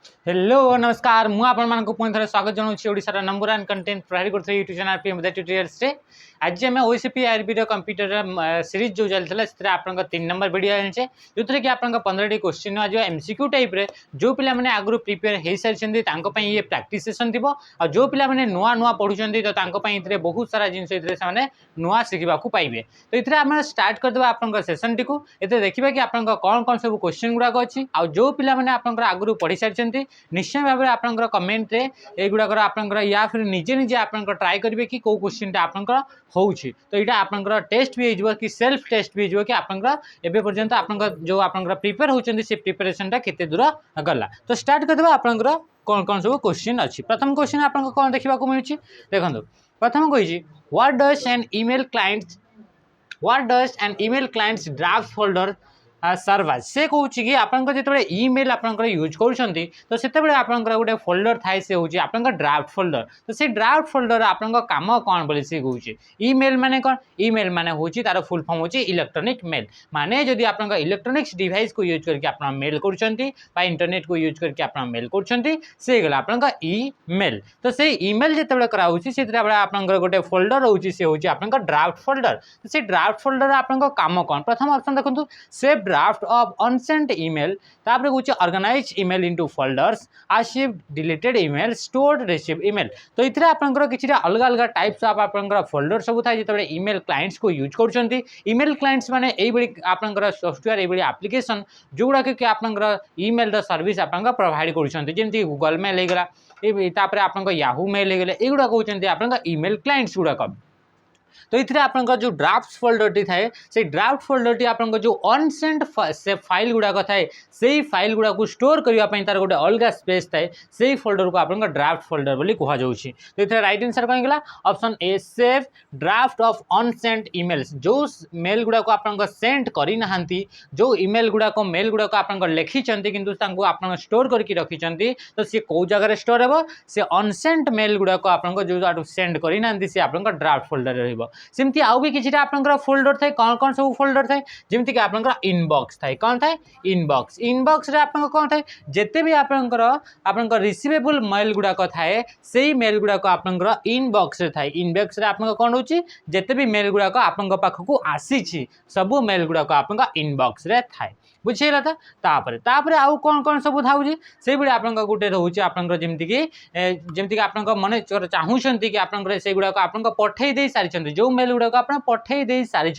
Hello नमस्कार मु आपण पुणी थे स्वागत जनाऊँ ओडिशार नंबर 1 कंटेंट प्रोवाइड करते यूट्यूब चैनल पीएम ट्यूटोरियल्स रे आज आम ओसीपी आईआरबी कंप्यूटर सीरीज जो चलता से आप 3 नंबर वीडियो आने जो थी कि आप 15 क्वेश्चन आज एमसीक्यू टाइप रे जो पिला माने आगु प्रिपेयर हो सारी ये प्रैक्टिस सेशन थी और जो पिला माने नुआ नुआ पढ़ुंट तो बहुत सारा जिनस नुआ शिखा पाइबे। तो ये आम स्टार्ट करदे आप सेसन टी ये देखा कि आप कौन कौन सब क्वेश्चन गुड़ाक अच्छी आ जो पिला माने आप आगु पढ़ी सारी निश्चय भाव में आपंकर कमेंट रे युवाक आपंकर या फिर निजे निजे आप ट्राए करेंगे कि कौ क्वेश्चन आपंकर होउछि। तो यहाँ आपंकर टेस्ट भी हो कि सेल्फ टेस्ट भी हो कि आपंकर एबे पर्यंत आपंकर जो आपंकर प्रिपेयर होउछन्ती से प्रिपरेशन टा केते दूर गला। तो स्टार्ट करदे आपंकर कौन कौन सब क्वेश्चन अच्छी। प्रथम क्वेश्चन आपंकर कौन देखा मिलूँ देखो प्रथम कही what does an email client's draft folder serves से कौन कि आपंकर जो ईमेल आपंकर यूज करुँच तो से आपंकर गोटे फोल्डर थाए से हूँ आपंकर ड्राफ्ट फोल्डर। तो से ड्राफ्ट फोल्डर आपंकर काम कौन बोली सी कौन ईमेल माने कौन ईमेल माने हूँ तार फुल फॉर्म हूँ इलेक्ट्रॉनिक मेल माने जदि आप इलेक्ट्रॉनिक्स डिवाइस को यूज करके आप मेल कर इंटरनेट को यूज करके आप मेल कर आपंकर ईमेल। तो से ईमेल जिते कराऊँगी से आपंकर गोटे फोल्डर रोचे से हूँ आपंकर ड्राफ्ट फोल्डर। तो से ड्राफ्ट फोल्डर आपंकर काम कौन प्रथम ऑप्शन देखो save draft of unsent email तापर कुछ organise email into folders archive deleted email stored receive email. तो इथरे आपनकर किछि अलग अलग टाइप्स ऑफ आपनकर फोल्डर सब थाय जेतबे ईमेल क्लाइंट्स को यूज करछंती। ईमेल क्लाइंट्स माने एई बडी आपनकर सॉफ्टवेयर एई बडी एप्लीकेशन जोगुडा के आपनकर ईमेल द सर्विस आपनकर प्रोवाइड करछंती जेमति गूगल मेल हे गला तापर आपनकर याहू मेल हे गले एगुडा कहउछंती आपनकर ईमेल क्लाइंट्स गुडा। तो ये आपंकर जो ड्राफ्ट फोल्डर टी थाए से ड्राफ्ट फोल्डर टी आपंकर जो अनसेंट से फाइल गुड़ाक थाए से फाइल गुड़ा को स्टोर करने तार गोटे अलग स्पेस थाए से फोल्डर को आपंकर ड्राफ्ट फोल्डर बोली कहुच्छी। तो ये राइट आंसर कौन गला option A save draft of unsent emails जो मेल गुड़ा को आपंकर सेंड करना जो ईमेल गुड़ाक मेल गुड़ाक आपंकर लिखिंट किंतु आप स्टोर करके रखिंट तो सी कौ जगह स्टोर हे से अनसेंट मेल गुड़ाक आपंकर जो सेंड करना सी आपंकर ड्राफ्ट फोल्डर रहिबो। सेमती आउ भी किसी आपंकर फोल्डर थाए कौन कौन सब फोल्डर थाए जमीक आपंकर इनबॉक्स थाए कौन थाए इनबॉक्स इनबॉक्स रे आपंकर कौन थाए जेते भी आपंकर रिसीवेबल मेल गुड़ाक थाए से मेल गुड़ाक आपंकर इनबॉक्स रे थाए। इनबॉक्स रे आपंकर कौन होची जेते भी मेल गुड़ाक आपंकर पाखकू आसीची सब मेल गुड़ाक आपंकर इनबॉक्स रे थाए बुझेगा। था तापर आउ कौन कौन सब थाउची से बड़ी आपंकर गोटे रोचे आपंकर जेमती आपंकर मन चाहूँगी कि आपंकर से गुड़ाक आपंकर पठे दे सारी जो मेल गुड़ाक आप पठे दे सारी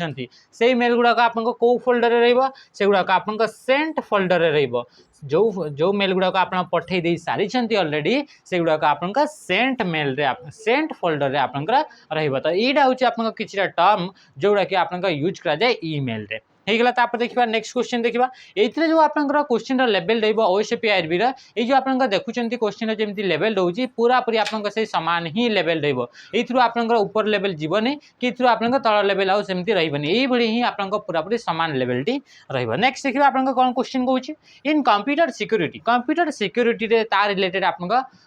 से मेल गुड़ाक आपंकर कौ फोल्डर रहिबो से गुड़ाक आपंकर सेंट फोल्डर रहिबो जो मेल गुड़ाक आप पठे दे सारी ऑलरेडी से गुड़ाक आपंकर सेंट मेल रे सेंट फोल्डर रे आपंकर रहिबो। तो एटा होची आपंकर किछटा टर्म जोड़ा कि आपंकर यूज करा जाए ईमेल रे होगा। तापर देखा नेक्स्ट क्वेश्चन देखा ये जो आपंकर क्वेश्चन लेवल रही ओएसपी आईआरबी ये जो आप देखुं क्वेश्चन जमी लेवल रोचे पूरा पूरी आप सामान ही लेवल रही आपंकर ऊपर लेवल जीवनी कि आपंकर तल लेवल आउ सेमती रही ही आप पूरा पूरी सामान लेवल टी रही। नेक्स्ट देखिए आप कौन क्वेश्चन कहूँ इन कंप्यूटर सिक्यूरीटी ता रिलेटेड आप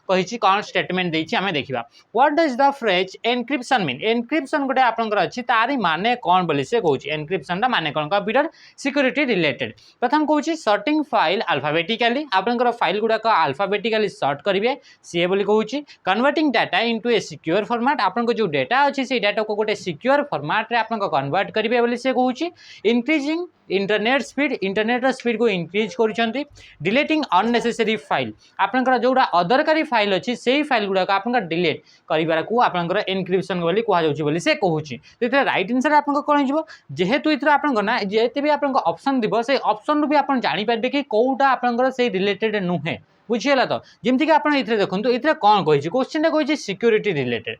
कही कौन स्टेटमेंट देती आम देखा what does the phrase encryption mean encryption गोटे आपंकर अच्छी तारी माने कौन बोली से कहूँ एनक्रिप्शन टा माने कौन कंप्यूटर सिक्यूरीटी रिलेटेड। प्रथम कहूँ सर्टिंग फाइल अल्फाबेटिकली आपंकर फाइल गुड़ाक अल्फाबेटिकली सर्ट करेंगे सी बोली कहूँ converting data into a secure format आपंकर जो डाटा अच्छी से डाटा को गोटे सिक्योर फॉर्मेट रे आपंकर कन्वर्ट करेंगे बोली से कहूँ इंक्रीजिंग इंटरनेट स्पीड को इंक्रीज कर डिलीटिंग अननेसेसरी फाइल आपंकर जोड़ा अदरकारी फाइल अच्छी से फाइल गुड़ाक आपंकर डिलीट करार को आपंकर एनक्रिप्शन बोली कहु से कहूँ। तो ये राइट आंसर आप कौन हो जेहेतु ये आपंकर ना जिते भी आप ऑप्शन दिव से ऑप्शन भी आप जानीपारे कि कौटा आपंकर से रिलेटेड नुहे बुझीगला। तो जमीक आप देखो ये कौन कही क्वेश्चन कही सिक्यूरीटी रिलेटेड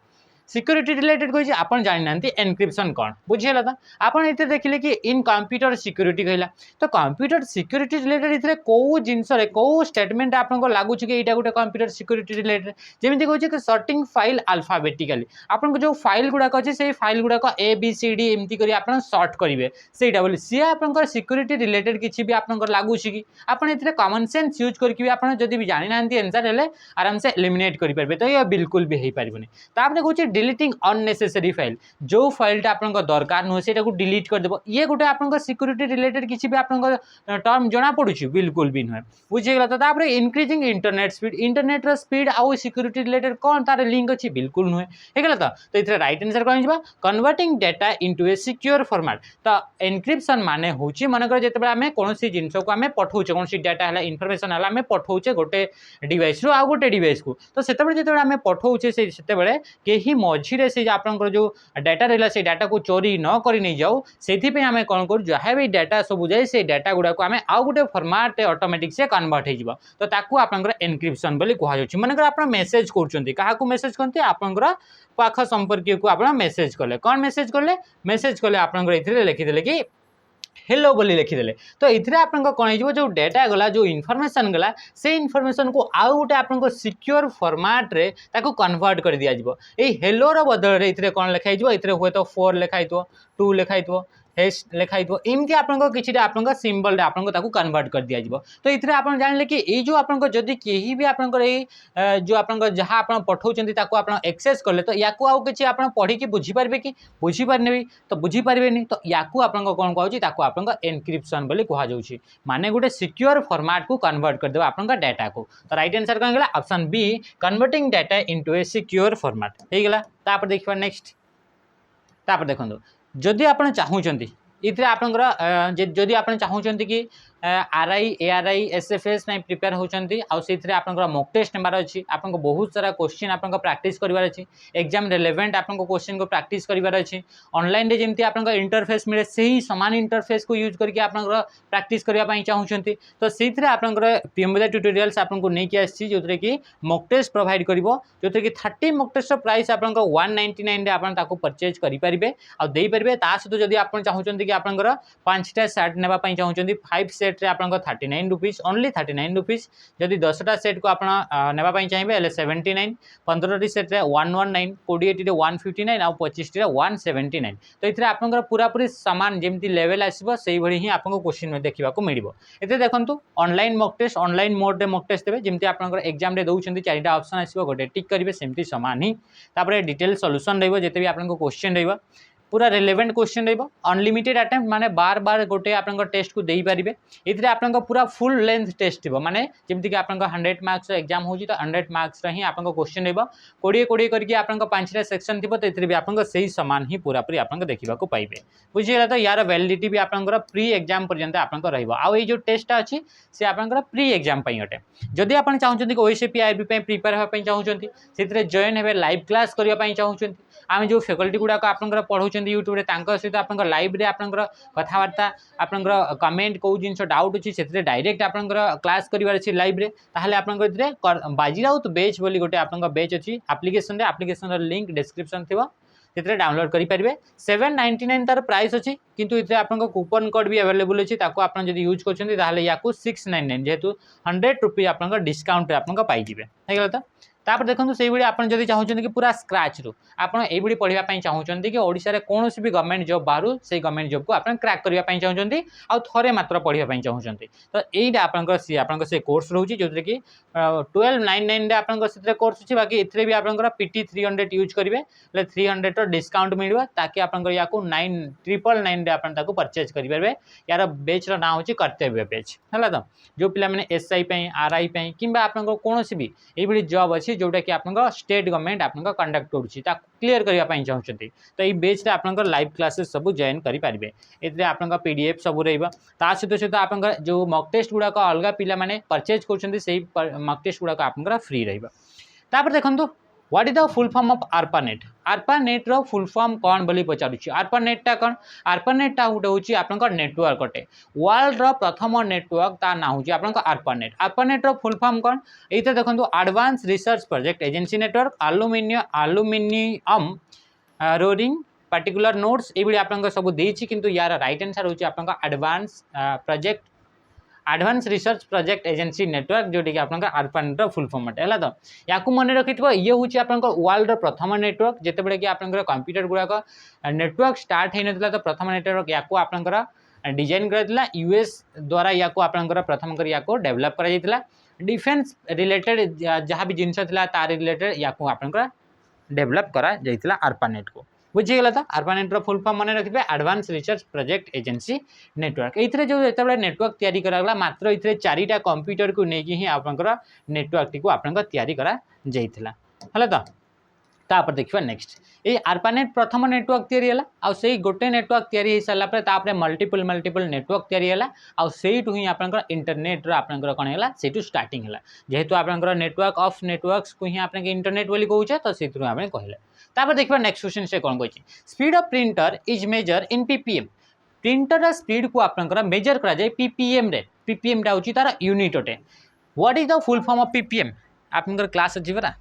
सिक्यूरीटी रिलेटेड कही आप जानी ना एनक्रिप्शन कौन बुझीगला। था आप देखिले कि इन कंप्यूटर सिक्यूरीटी कहला तो कंप्यूटर सिक्यूरीटी रिलेटेड ये कौ जिनस कौ स्टेटमेंट आपको लगुच कि यहाँ गोटे कंप्यूटर सिक्यूरीटी रिलेटेड जमी कहूँ कि सर्टिंग फाइल अल्फाबेटिकली आपको जो फाइल गुड़ाक अच्छे से फाइल गुड़ाक ए बी सी डी एमती कर आप सर्ट करेंगे सहीटा बोली सी आपंकर सिक्यूरीटी रिलेटेड किसी भी आपंकर लगुच कि आपड़ कॉमन सेंस यूज करके आप जब भी जानी ना आंसर हेल्ले आराम से एलिमिनेट करेंगे तो ये बिल्कुल भी हो पारे। तापर कहूँ डिलीटिंग अननेसेसरी फाइल जो फाइलटा आपन दरकार नुहे से डिलीट करदेव ये गोटे आपन सिक्यूरीटी रिलेटेड किसी भी आपन टर्म जना पड़ू बिल्कुल भी नुहे बुझीगला। तो तापर इनक्रीजिंग इंटरनेट स्पीड आउ सिक्यूरीटी रिलेटेड कौन तार लिंक अच्छी बिल्कुल नुहे हेगला। तो ये राइट आंसर कौन जा converting data into a secure format. तो एनक्रिप्शन माने होची मनकर जेतेबेले आमे कोनोसी जिंस को आमे पठाउचे कोनोसी डाटा हला इन्फॉर्मेशन हला आमे पठाउचे गोटे डिवाइस रो आ गोटे डिवाइस को तो सेतेबेले जेतेबेले आमे पठाउचे सेतेबेले केही मझिरे से आपनकर जो डाटा रहला से डाटा को चोरी न करि नै जाऊ सेथि पे आमे कोन करू जहा भी डाटा सब जाय से डाटा गुडा को आमे आ गोटे फॉर्मेट ऑटोमेटिक से कन्वर्ट हे जिवो तो ताकू आपनकर एनक्रिप्शन बोली कहै जाउची। मनकर आपन मेसेज करचोंती काहा को मेसेज करते आपनकर पाख संपर्क को आप मेसेज कले कौन मेसेज कले आपनकर इथिरे लिखि देले कि हेलो बोली लिखिदेले तो ये आपन कौन हो जो डेटा गला जो इनफॉरमेशन गला से इनफॉरमेशन को आउ गोटे आपन सिक्योर फॉर्मेट रे ताको कन्वर्ट कर दिया जिवो ए हेलो रो बदल रे इथिरे कौन लिखाई जिवो इथिरे हुए तो 4 लिखाई तो 2 लिखाई तो हेस लिखाई तो एमती आपन किसी आपन सिंबल आपन ताको कन्वर्ट कर दिया जिवो। तो इथिरे आपन जानले कि ए जो आपन जदी केही भी आपन जो आपन जहाँ आपन पठाउचंती ताको आपन एक्सेस करले तो याकू आउ किछि आपन पढ़ी कि बुझी पारबे कि बुझी पारनेबी तो बुझी पारबेनी तो याकू आपन कोन कहउची ताको आपन एनक्रिप्शन बोली कहा जाउची माने गोटे सिक्योर फॉर्मेट को कन्वर्ट कर देबा आपन डाटा को। तो राइट आंसर कौन गेला option B converting data into a secure format हे गेला। तापर देखिबा नेक्स्ट तापर देखंदो जदि आपन चाहूचंती इथे आपनकर जदि आपन चाहूचंती कि आरआई एआरआई एसएफएस नहीं प्रिपेयर होचंती आउ सेथिरे आपनकर मॉक टेस्ट नंबर अछि आपनको बहुत सारा क्वेश्चन आपनकर प्रैक्टिस करिवार अछि एग्जाम रिलेवेंट आपनको क्वेश्चन को प्रैक्टिस करिवार अछि ऑनलाइन रे जेमती आपनकर इंटरफेस मिले सही समान इंटरफेस को यूज करके आपनकर प्रैक्टिस करिवा पई चाहूचंती तो सेथिरे आपनकर पीएमबीए ट्यूटोरियल्स आपनको नै कि आछि जोतरे कि मॉक टेस्ट प्रोवाइड करिवो जोतरे कि 30 मॉक टेस्ट प्राइस आपनकर 199 रे आपन ताको परचेज करि परिबे आ देई परिबे ता सहित जदि आपन चाहूचंती कि आपनकर 5टा सेट नेबा पई चाहूचंती 5 सेट रे आपन 39 रुपीस ओनली 39 रुपीस जदि 10टा सेट को आपन नेबा पई चाहिबे ले 79 15 टी सेट रे 119 20 टी रे 159 आ 25 टी रे 179 तो इथरे आपन पूरा पूरी समान जेमती लेवल आसीबो सेही भली ही आपन क्वेश्चन में देखिबा को मिलिबो। एते देखंतु online mock test online mode रे मॉक टेस्ट देबे जेमती आपन एग्जाम रे दउचंती चारिटा ऑप्शन आसीबो गोटे टिक करिवे सेमती समान ही तापर डिटेल सॉल्यूशन रहइबो जेते भी आपन क्वेश्चन रहइबो पूरा रिलेवेंट क्वेश्चन रहिबो अनलिमिटेड अटेम्प्ट माने बार बार गोटे आपन टेस्ट को देई परिबे इथरे आपन पूरा फुल लेंथ टेस्ट थिबो माने जेमति कि आपन 100 मार्क्स एग्जाम होजी तो 100 मार्क्स रही आपन क्वेश्चन रहइबो 20 20 करके आपन 5टा सेक्शन थिबो तो इथरे भी आपन सही समान ही पूरा पूरी आपन देखिबा को पाइबे बुझियला। तो यार वैलिडिटी भी आपन प्री एग्जाम पर्यंत आपन रहइबो आ ए जो टेस्ट अछि से आपन प्री एग्जाम पई अटे जदि आपन चाहउचंती कि ओएसपी आईबी पई प्रिपेयर होबा पई चाहउचंती सेथरे जॉइन हेबे लाइव क्लास करिया पई चाहउचंती आम जो फैकल्टी गुडा को आपन पढ़ाऊँ यूट्यूब रे तांका सहित आपन लाइव रे आपन कथावार्ता आपन कमेंट को जिनस डाउट अछि सेथरे डायरेक्ट आपन क्लास करिवार अछि लाइव रे ताहले आपन इथरे बाजीराउत बैच बोली गोटे आपन बैच अछि एप्लिकेशन रो लिंक डिस्क्रिप्शन थिबो सेथरे डाउनलोड करि परिबे 799 तार प्राइस अछि किंतु इथरे आपन कूपन कोड भी अवेलेबल अछि ताको आपन जदि यूज करछन्ती ताहले याकू 699 जेतु 100 रुपया आपन डिस्काउंट रे आपन पाई जिवे हे गेल। त तापर देखंतु सेही बडी आपन जदि चाहउछन्ती कि पूरा स्क्रैच रो आपन एई बडी पढिबा पई चाहउछन्ती कि ओडिसा रे कोनोसी भी गवर्नमेंट जॉब बाहरु सेही गवर्नमेंट जॉब को आपन क्रैक करिबा पई चाहउछन्ती आ थरे मात्र पढिबा पई चाहउछन्ती तो एईडा आपन से कोर्स रहउची जोतरे कि 1299 रे आपन सेतरे कोर्स अछि बाकी इथरे भी आपन पीटी 300 यूज करिवे ले 300 रो डिस्काउंट मिलबा ताकि आपन याकू 9999 रे आपन ताको परचेज करि परबे यार बैच रो नाम होची कर्तव्य बैच हला। तो जो पिला माने एसआई पई आरआई पई किबा आपन कोनोसी भी एई बडी जॉब अछि जोटा कि आपन स्टेट गवर्नमेंट आपन कंडक्ट करूची ता क्लियर करिया पई चाहउछन्ती तो एई बैच रे आपन लाइव क्लासेस सब जॉइन करि परिबे एतरे आपन पीडीएफ सब रहइबा ता सहित आपन जो मॉक टेस्ट गुडा को अलगा पिला माने परचेज करछन्ती सेही मॉक टेस्ट गुडा को आपन फ्री रहइबा। तापर देखंतु what is the full form of ARPANET ARPANET रो फुल फॉर्म कौन बोली पचारुची ARPANET टा कौन ARPANET टा उठे होची आपन नेटवर्क अटे वर्ल्ड रो प्रथम नेटवर्क ता ना होची आपन ARPANET रो फुल फॉर्म कौन एते देखंतु advance research project agency network एल्युमिनियम रोरिंग पर्टिकुलर नोड्स ए बडी आपन सब देछि किंतु यार राइट आंसर होची आपन advance research project agency network जोटी कि आपन ARPANET रो फुल फॉर्म है तो याकू मन रखिथबो ये होची आपन वर्ल्ड रो प्रथम नेटवर्क जेते बडे कि आपन कंप्यूटर गुडा को नेटवर्क स्टार्ट हे नथला तो प्रथम नेटवर्क याकू आपन डिजाइन करथिला यूएस द्वारा याकू आपन प्रथम कर याकू डेवलप करा जैतिला डिफेंस रिलेटेड जहाँ भी जिनस थिला तार रिलेटेड याकू आपन डेभलप करा जाइतिला ARPANET को बुझीगला तो ARPANET रो फुल फॉर्म मन रखिबे advance research project agency network एथरे जो जेतेबेले नेटवर्क तयारी करागला मात्र एथरे चारिटा कंप्यूटर को नेकी ही आपनकर नेटवर्क टी को आपनकर तयारी करा जाइतिला हला तो तापर देखिबा नेक्स्ट ए ARPANET प्रथम नेटवर्क तयारी हला आ सेही गोटे नेटवर्क तयारी हो सारा पर तापर मल्टीपल नेटवर्क तयारी हला आ सेहीटु ही आपनकर इंटरनेट रो आपनकर कोन हला सेहीटु स्टार्टिंग हला जेहेतु आपनकर नेटवर्क ऑफ नेटवर्क्स को ही आपन इंटरनेट बोली कहउछे तो सेथु आपन कहले तापर देखिबा नेक्स्ट क्वेश्चन से कोन कहछि speed of printer is measure in PPM printer speed को आपनकर मेजर करा जाय पीपीएम रे पीपीएम टा होछि तार यूनिट अटे what is the full form of PPM आपनकर क्लास अछि बरा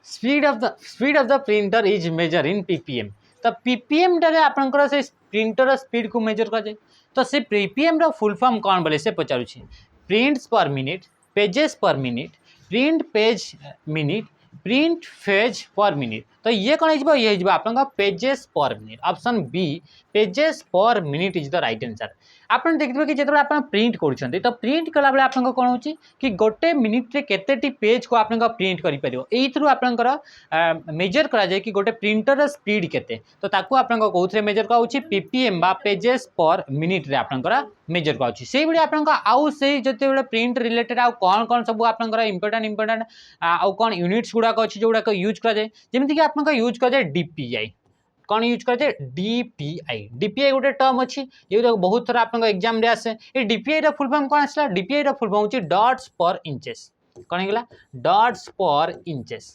speed of the printer is measure in PPM तो पीपीएम टारे आपनकर से प्रिंटर स्पीड को मेजर कर जाए तो से पीपीएम रो फुल फॉर्म कौन बोले से पचारुछि prints per minute pages per minute print page minute print page per minute तो ये कौन हो ये आपन pages per minute option B pages per minute is the right answer आपन देखिबे कि जेतबे आपन प्रिंट करछन्ते तो प्रिंट कला बेले आपन कोन होची कि गोटे मिनिट रे केतेटी पेज को आपन प्रिंट करि परियो एई थ्रू आपन मेजर करा जाय कि गोटे प्रिंटर स्पीड केते तो ताकू आपन कोथरे मेजर का होची पीपीएम बा पेजेस पर मिनिट रे आपन मेजर का होची सेही बेले आपन आउ सेही जते बेले प्रिंट रिलेटेड आ कोन सब आपन इंपोर्टेंट आ कोन यूनिट्स गुडा को अछि जोडा को यूज करा जाय जेमिति कि आपन यूज करा जाय डीपीआई कौन यूज करते डीपीआई डीपीआई गोटे टर्म अच्छी ये तो बहुत थोड़ा आपन एग्जाम रे आसे ये डीपीआई रा फुल फॉर्म कौन आसला डीपीआई रा फुल फॉर्म होची डॉट्स पर इंचेस कौन हेगला डॉट्स पर इंचेस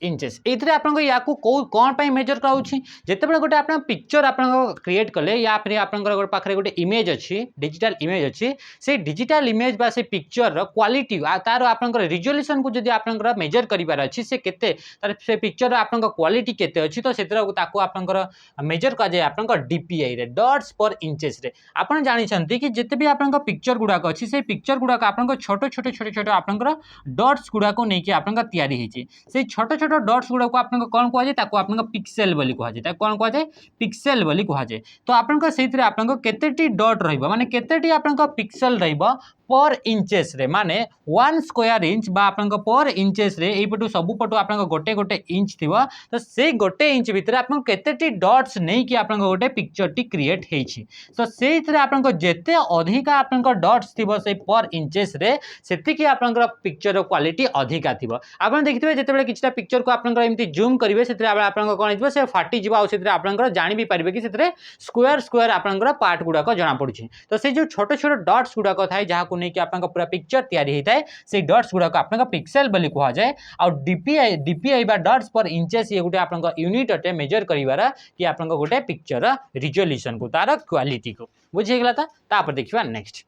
इंचेस एथरे आपन याकू कौन पाई मेजर कराउछि जेतेबेले गोटे आपन पिक्चर आपन क्रिएट कले या फिर आपन गोटे पाखरे गोटे इमेज अछि डिजिटल इमेज अछि से डिजिटल इमेज बा से पिक्चर रो क्वालिटी आ तार आपन रिजोल्यूशन को जदी आपन मेजर करिबार अछि से केते तार से पिक्चर आपन क्वालिटी केते अछि तो सेतरा ताकू आपन मेजर का जाय आपन डीपीआई रे डॉट्स पर इंचेस रे आपन जानि छंती कि जते भी आपन पिक्चर गुडा को अछि से पिक्चर गुडा को आपन छोटे आपन डॉट्स गुडा को नेकी आपन तयारी हिछि से छोटे डॉट्स गुड़ा को आपन कौन कह जाए ताको आपन पिक्सेल बोली कह जाए कौन कह जाए पिक्सेल बोली कह जाए तो आपन सेहितरे आपन केतेटी डॉट रहइबो माने केतेटी आपन पिक्सेल रहइबो पर इंचेस रे माने 1 स्क्वायर इंच बा आपन पर इंचेस रे एई पटु सब पटु आपन गोटे गोटे इंच थिबो तो से गोटे इंच भीतर आपन केतेटी डॉट्स नै कि आपन गोटे पिक्चर टी क्रिएट हेछि तो सेहितरे आपन जेते अधिका आपन डॉट्स थिबो से पर इंचेस रे सेति कि आपन पिक्चर रो क्वालिटी अधिका थिबो आपन देखिबे जेतेबेले किछटा पिक्चर को आपन एमती जूम करिवे सेतरे आपन कोन हिबो से फाटी जिबो आ सेतरे आपन जानि भी परिबे कि सेतरे स्क्वायर आपन पार्ट गुडा को जना पड़ुछि तो से जो छोटे छोटे डॉट्स गुडा को थाय जहा को नै कि आपन पूरा पिक्चर तयारी हेता है से डॉट्स गुडा को आपन पिक्सेल बोली कहा जाए और डीपीआई बा डॉट्स पर इंचेस ये गुटे आपन यूनिट अटे मेजर करिवारा कि आपन गुटे पिक्चर रिजोल्यूशन को तार क्वालिटी को बुझि गेला तापर देखिबा नेक्स्ट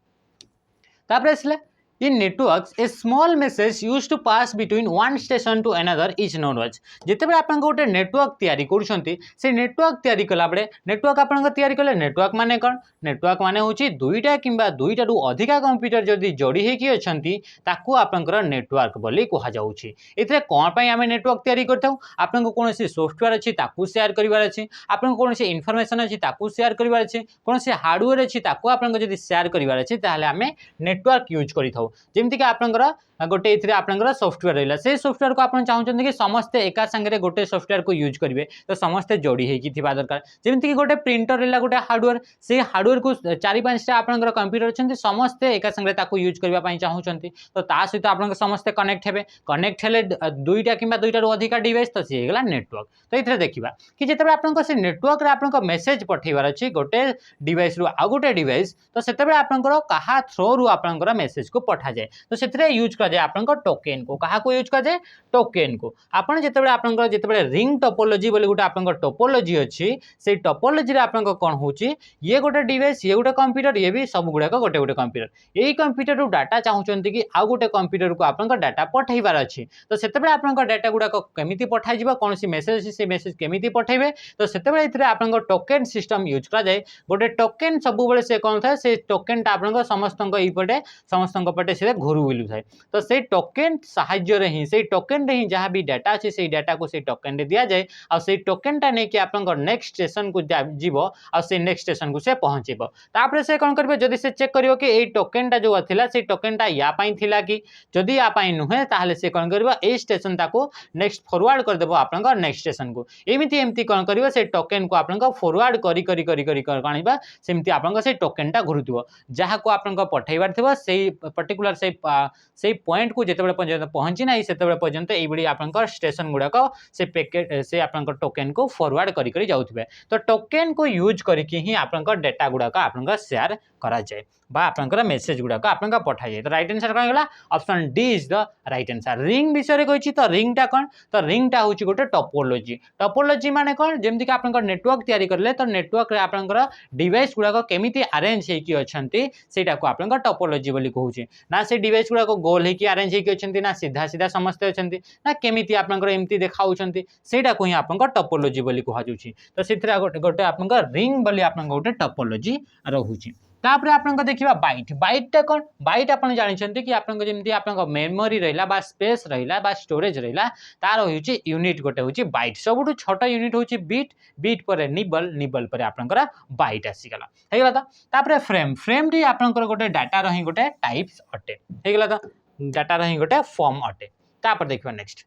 तापर असले In networks, a small message used to pass between one station to another is known as. जेतेबेले आपन गोटे नेटवर्क तयारी करूछंती से नेटवर्क तयारी कला बडे नेटवर्क आपन तयारी कले नेटवर्क माने कोन नेटवर्क माने होची दुईटा किंबा दुईटा रु अधिका कंप्यूटर जदी जोडी हे कि अछंती ताकू आपनकर नेटवर्क बोली कहा जाउची एथरे कोन पई हमें नेटवर्क तयारी करथौ आपन को कोनोसी सॉफ्टवेयर अछि ताकू शेयर करिवार अछि आपन को कोनोसी इन्फॉर्मेशन अछि ताकू शेयर करिवार अछि कोनोसी हार्डवेयर अछि ताकू आपन को जदी शेयर करिवार अछि ताहले हमें नेटवर्क यूज करिथौ जेमति कि आपनकर गोटे इथरे आपनकर सॉफ्टवेयर रहला से सॉफ्टवेयर को आपन चाहउछन कि समस्त एका संगे गोटे सॉफ्टवेयर को यूज करिवे तो समस्त जोडी हे कि थिबा दरकार जेमति कि गोटे प्रिंटर रहला गोटे हार्डवेयर से हार्डवेयर को 4-5 टा आपनकर कंप्यूटर छन समस्त एका संगे ताको यूज करबा पई चाहउछन तो ता सहित आपन समस्त कनेक्ट हेले दुईटा किंबा दुईटा रु अधिका डिवाइस तो से हेगला नेटवर्क तो इथरे देखिबा कि जेतबे आपन से नेटवर्क रे आपन मेसेज पठेबार अछि गोटे डिवाइस रु आ गोटे डिवाइस तो सेतबे आपन कहा थ्रू रु आपन मेसेज को पठा जाए तो सेतरे यूज कर जाए आपन टोकन को कहा को यूज कर जाए टोकन को आपन जेतबे आपन जेतबे रिंग टोपोलॉजी बोले गोटे आपन टोपोलॉजी अछि से टोपोलॉजी रे आपन कोन होची ये गोटे डिवाइस ये गोटे कंप्यूटर ये भी सब गुडा गोटे गोटे कंप्यूटर एई कंप्यूटर रु डाटा चाहउचंती कि आ गोटे कंप्यूटर को आपन डाटा पठेबार अछि तो सेतबे आपन डाटा गुडा को केमिति पठाइ जिवो कोनसी मेसेज अछि से मेसेज केमिति पठेबे तो सेतबे इथरे आपन टोकन सिस्टम यूज करा जाए गोटे टोकन सब बेले से कोन थाए से टोकन ता आपन समस्त इपटे समस्त पटे से घुरु बुलू थाए तो से टोकेन साहाय्य रे ही से टोकेन रे ही जहाँ भी डाटा अच्छे से डाटा को से टोकेन रे दिया जाए आ से टोकेन टा नहीं कि आपन नेक्स्ट स्टेशन को जीवो आ से नेक्स्ट स्टेशन को से पहुँचब तापर से कौन करेंगे जदि से चेक करियो कि ए टोकेन टा जो थिला से टोकेन टा या पाई थिला कि जदि या पाई नुहे ताहले से कौन करिवो ए स्टेशन ताको नेक्स्ट फॉरवर्ड कर देबो आपन नेक्स्ट स्टेशन को एमती कौन करिवो से टोकेन को आपन फॉरवर्ड करी करी करी करी काणिबा सेमती आपन से टोकेन टा घुरुथिबो जहाँ को आपन पठेबार थिबो सेही पर्टिकुलर से पॉइंट को जेतेबेले पर्यंत पहुंची ना सेतेबेले पर्यंत एई बडी आपन स्टेशन गुडाक से पैकेट से आपन टोकेन को फॉरवर्ड करी करी जाउथिबे तो टोकेन को यूज करके ही आपन डेटा गुडाक आपन शेयर करा जाए बा आपन मेसेज गुडाक आपन पठा जाए तो राइट आंसर कौन गला option D is the right answer ring विषय कही तो रिंग टा कौन तो रिंग टा होची गोटे टोपोलॉजी टोपोलॉजी माने कौन जेमति कि आपन नेटवर्क तैयारी करले तो नेटवर्क रे आपन डिवाइस गुडाक केमिति अरेंज हेकी अछंती सेटा को आपन टोपोलॉजी बोली कहूची ना से डिवाइस गुडाक गोल हेकी अरेंज हेकी अछंती ना सीधा सीधा समस्त अछंती ना केमिति आपन एमती देखाउछंती सेटा को ही आपन टोपोलॉजी बोली कहा जाउची तो सिथरा गोटे आपन रिंग बोली आपन गोटे टोपोलॉजी रहूची तापर आपन देखिबा बाइट बाइट कौन बाइट आपन जानिछंती कि आपन जेमति आपन मेमोरी रहिला बा स्पेस रहिला बा स्टोरेज रहिला तार होउची यूनिट गोटे होउची बाइट सबुठु छोट यूनिट होउची बीट बीट पर निबल निबल पर आपन बाइट आसीगला हेगला तापर फ्रेम फ्रेम टी आपन गोटे डाटा रही गोटे टाइप्स अटे हेगला डाटा रही गोटे फॉर्म अटे तापर देखिबा next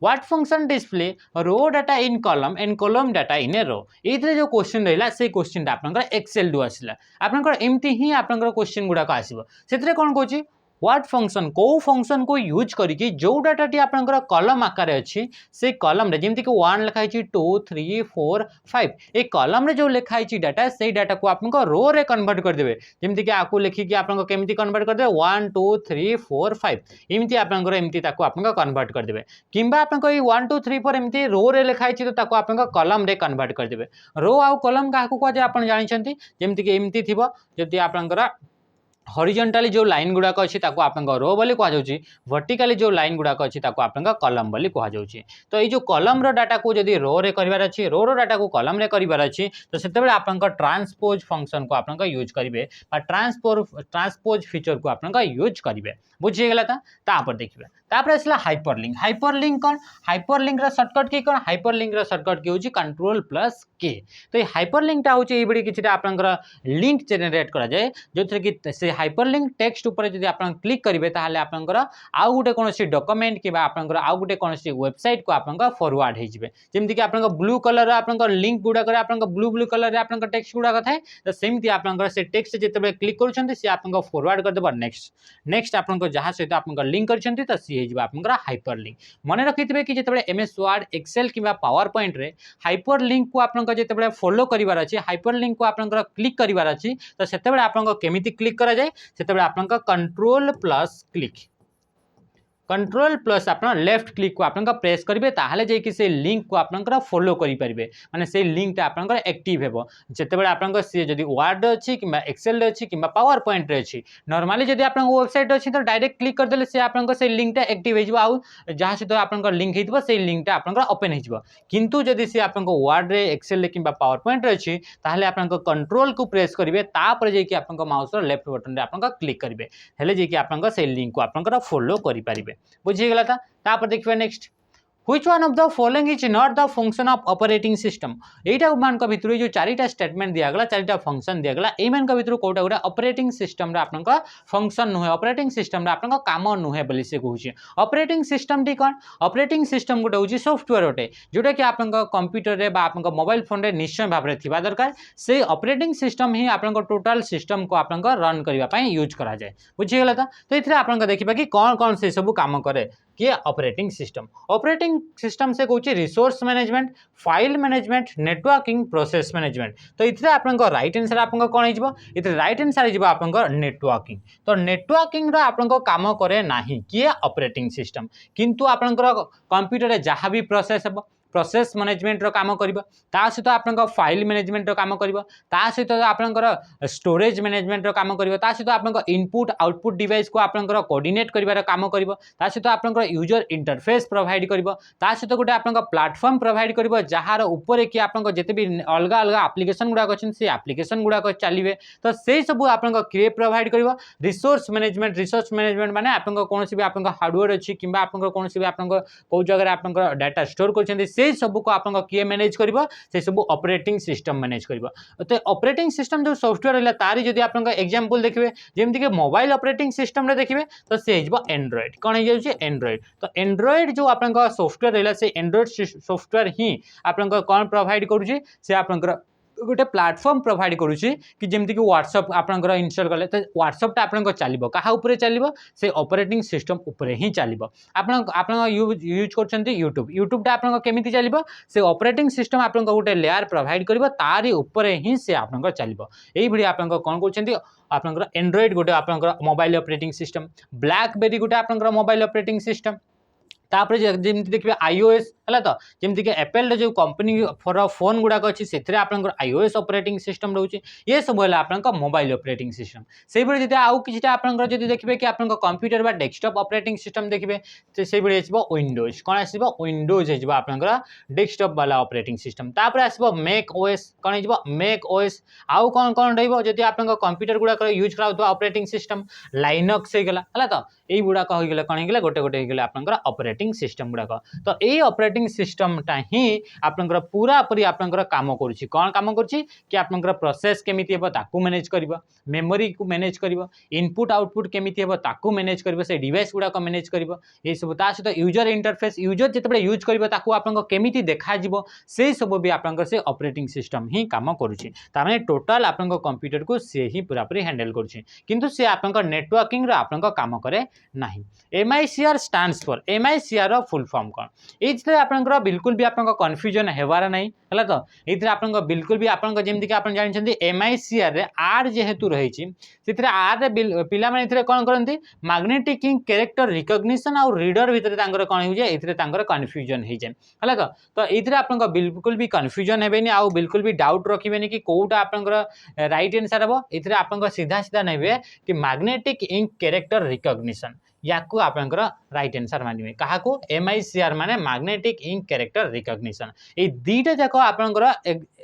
What function display row data in column and column data in a row? ये जो क्वेश्चन रहा से क्वेश्चन आपन एक्सेल डू आसला आपन एमती ही आपन क्वेश्चन गुड़ाक आसो से कौन कहूँ व्हाट फंक्शन को फंक्शन को यूज करके जो डाटा टी आपन कलम आकार अच्छी से कलम रे जेमती कि 1 लिखाई 2 3 4 5 ए कलम रे जो लिखाई डाटा से डाटा को आपन रो रे कन्वर्ट कर देबे जेमती कि आकु लिखि कि आपन केमती कन्वर्ट कर देबे 1 2 3 4 5 एमती आपन एमती ताको आपन कन्वर्ट कर देबे किंबा आपन 1 2 3 4 एमती रो रे लिखाई तो ताको आपन कलम रे कन्वर्ट कर देबे रो आ कलम काकु को जे आपन जानि छंती जेमती कि एमती थिबो जति आपन हॉरिजॉन्टली जो लाइन गुड़ाक अच्छी आपन रो बोली कह जाउची वर्टिकली जो लाइन गुड़ाक अच्छी आपन कलम बोली कह जाउची तो ये जो कलम रो डाटा को जदी रो रे करिवार अछि रो रो डाटा को कलम रे करिवार अछि तो सेतेबेले आपन ट्रांसपोज फंक्शन को आपन यूज करिवे बा ट्रांसपोज फीचर को आपन यूज करिवे बुझी गेला तापर देखिबे तापर असला हाइपरलिंक कौन हाइपरलिंक रा शॉर्टकट की कौन हाइपरलिंक रा शॉर्टकट की होची कंट्रोल प्लस के तो ये हाइपरलिंक टा होची ए बडी किछटा आपन लिंक जनरेट करा जाए जो कि से हाइपरलिंक टेक्स्ट ऊपर जदी आपन क्लिक करिवे ताहले आपन आउ गुटे कोनोसी डॉक्यूमेंट कि आपन आउ गुटे कोनोसी वेबसाइट को आपन फॉरवर्ड हे जिवे जेमति कि आपन ब्लू कलर रा आपन लिंक गुडा करे आपन ब्लू ब्लू कलर रे आपन टेक्स्ट गुडा थाए तो सेमति आपन से टेक्स्ट जेतेबे क्लिक करूछंती से आपन फॉरवर्ड कर देबो नेक्स्ट आपन जहां सहित आपन लिंक करछंती तो सी आपन हाइपरलिंक मन रखिथिबे कि जेतेबे एमएस वर्ड एक्सेल किबा पावर पॉइंट रे हाइपरलिंक को आपन जेतेबे फॉलो करिवार अछि हाइपरलिंक को आपन क्लिक करिवार अछि तो सेतेबे आपन केमिति क्लिक करा जाय सेतेबे आपन control plus click control plus आप लेफ्ट क्लिक को आपन प्रेस करेंगे ताहले जाइए से लिंक को आपन फॉलो करें माने से लिंक आपन एक्टिव हेबो जेतेबेले आपन से जदी वर्ड अच्छी कि एक्सेल अच्छी कि पावर पॉइंट रे अच्छी नॉर्मली जदी आपन वेबसाइट अच्छी तो डायरेक्ट क्लिक कर देले से आपन से लिंक टा एक्टिव हो आउ जहाँ सहित आपन लिंक हेतिबो से लिंक टा आपन ओपन हेजिबो किंतु जदी से आपन वर्ड रे एक्सेल कि पावर पॉइंट रे अच्छी ताहले आपन कंट्रोल को प्रेस करेंगे तापर जाइए आपन माउस लेफ्ट बटन रे आपन क्लिक करेंगे हेले जाइए आपन से लिंक को आपन फॉलो करि पारिबे बुझीगला तापर देखिए next Which one of the following is not the function of operating system? एटा मान का भितर जो चारिटा स्टेटमेंट दिया गला चारिटा फंक्शन दिया गला ए मान का भितर कोटा गोटा ऑपरेटिंग सिस्टम रे आपन का फंक्शन नुहे ऑपरेटिंग सिस्टम रे आपन का काम नुहे बोली से कहूची ऑपरेटिंग सिस्टम टी कोन ऑपरेटिंग सिस्टम गोटे होची सॉफ्टवेयर होटे जोटा कि आपन का कंप्यूटर रे बा आपन का मोबाइल फोन रे निश्चय भाव रे थिबा दरकार से ऑपरेटिंग सिस्टम ही आपन का टोटल सिस्टम को आपन का रन करबा पई यूज करा जाय बुझी गेला तो इथरे आपन का देखिबा कि कोन कोन से सब काम करे कि ऑपरेटिंग सिस्टम से कहूँ resource management file management networking process management तो इतने आपन राइट आंसर आपन कौन हो राइट आंसर हो आपन नेटवर्किंग तो नेटवर्किंग आपन काम करे नहीं किए ऑपरेटिंग सिस्टम किंतु आपन कंप्यूटर जहाँ भी प्रोसेस हे प्रोसेस मैनेजमेंट रो काम करिवो ता सहित आपनकर फाइल मैनेजमेंट रो काम करिवो ता सहित आपनकर स्टोरेज मैनेजमेंट रो काम करिवो ता सहित आपनकर इनपुट आउटपुट डिवाइस को आपनकर कोऑर्डिनेट करिवार काम करिवो ता सहित आपनकर यूजर इंटरफेस प्रोवाइड करिवो ता सहित गोटे आपनकर प्लेटफॉर्म प्रोवाइड करिवो जहार ऊपर कि आपनकर जते भी अलग अलग एप्लीकेशन गुडा अछन से एप्लीकेशन गुडा चलिए तो से सब आपनकर किए प्रोवाइड करिवो रिसोर्स मैनेजमेंट माने आपनकर कोनोसी भी आपनकर हार्डवेयर अछि किबा आपनकर कोनोसी भी आपनकर को जगह आपनकर डाटा स्टोर करछन से सब को आपनकर किए मैनेज करिवो से सब ऑपरेटिंग सिस्टम मैनेज करिवो तो ऑपरेटिंग सिस्टम जो सॉफ्टवेयर रहला तारी जदी आपनकर एग्जांपल देखिबे जेमति के मोबाइल ऑपरेटिंग सिस्टम रे देखिबे तो से हिजबो एंड्रॉइड कोन हे जाउछि एंड्रॉइड तो एंड्रॉइड जो आपनकर सॉफ्टवेयर रहला से एंड्रॉइड सॉफ्टवेयर ही आपनकर कोन प्रोवाइड करूछि से आपनकर गोटे प्लेटफॉर्म प्रोवाइड करूछि कि जेमति कि व्हाट्सएप आपनकर इंस्टॉल करले तो व्हाट्सएप ता आपनकर चलिबो कहा ऊपर चलिबो से ऑपरेटिंग सिस्टम ऊपर ही चलिबो आपन यूज करछन्ती यूट्यूब ता आपनकर केमिति चलिबो से ऑपरेटिंग सिस्टम आपनकर गोटे लेयर प्रोवाइड करिवो तारी ऊपर ही से आपनकर चलिबो एई भडी आपनकर कोन करछन्ती आपनकर एंड्रॉइड गोटे आपनकर मोबाइल ऑपरेटिंग सिस्टम ब्लैकबेरी गोटे आपनकर मोबाइल ऑपरेटिंग सिस्टम तापर जेमति देखिबे आईओएस हला तो जेमति के एप्पल रे जो कंपनी फॉर फोन गुडा अछि सेथरे आपनकर आईओएस ऑपरेटिंग सिस्टम रहउछि ये सब होला आपनकर मोबाइल ऑपरेटिंग सिस्टम सेहि बळे जति आउ किछटा आपनकर जति देखिबे कि आपनकर कंप्यूटर बा डेस्कटॉप ऑपरेटिंग सिस्टम देखिबे से सेहि बळे आसीबो विंडोज कोन आसीबो विंडोज हेजबो आपनकर डेस्कटॉप वाला ऑपरेटिंग सिस्टम तापर आसीबो मैक ओएस कोन हेजबो मैक ओएस आउ कोन कोन रहइबो जति आपनकर कंप्यूटर गुडा कर यूज कराउतो ऑपरेटिंग सिस्टम लाइनक्स हे गेला हला तो एई गुडा कह गेला कोन हे गेला गोटे गोटे हे गेला आपनकर ऑपरेटिंग सिस्टम गुडा तो ए ऑपरेटिंग सिस्टम टा ही आपनकर पूरा पूरी आपनकर काम करूछि कोन काम करूछि कि आपनकर प्रोसेस केमिति हेबो ताकू मैनेज करबो मेमोरी को मैनेज करबो इनपुट आउटपुट केमिति हेबो ताकू मैनेज करबो से डिवाइस गुडा को मैनेज करबो ए सब ता सहित यूजर इंटरफेस यूजर जतबे यूज करबो ताकू आपनकर केमिति देखा जिवो से सब भी आपनकर से ऑपरेटिंग सिस्टम ही काम करूछि ता माने टोटल आपनकर कंप्यूटर को से ही पूरा पूरी हैंडल करूछि किंतु से आपनकर नेटवर्किंग रो आपनकर काम करे नाही एमआईसीआर स्टैंड्स फॉर एमआईसीआर रो फुल फॉर्म कोन एथरे आपनकर बिल्कुल भी आपनकर कंफ्यूजन हेवार नाही हला तो एथरे आपनकर बिल्कुल भी आपनकर जेमति कि आपन जानि एमआईसीआर रे आर जेहेतु रही से आर रे पिला माने एथरे कोन करंती मैग्नेटिक इंक कैरेक्टर रिकॉग्निशन और रीडर भीतर तांकर कोन हो जाय एथरे तांकर कंफ्यूजन हे जाय हला तो एथरे आपनकर बिल्कुल भी कंफ्यूजन हेबेनी आ बिल्कुल भी डाउट रखिबेनी कि कोउटा आपनकर राइट आंसर हबो एथरे आपनकर सीधा सीधा नेबे कि मैग्नेटिक इंक कैरेक्टर रिकॉग्निशन याकू आपनकर राइट आंसर मानिबे काहाकू एमआईसीआर माने मैग्नेटिक इंक कैरेक्टर रिकॉग्निशन ए दीटा जाको आपनकर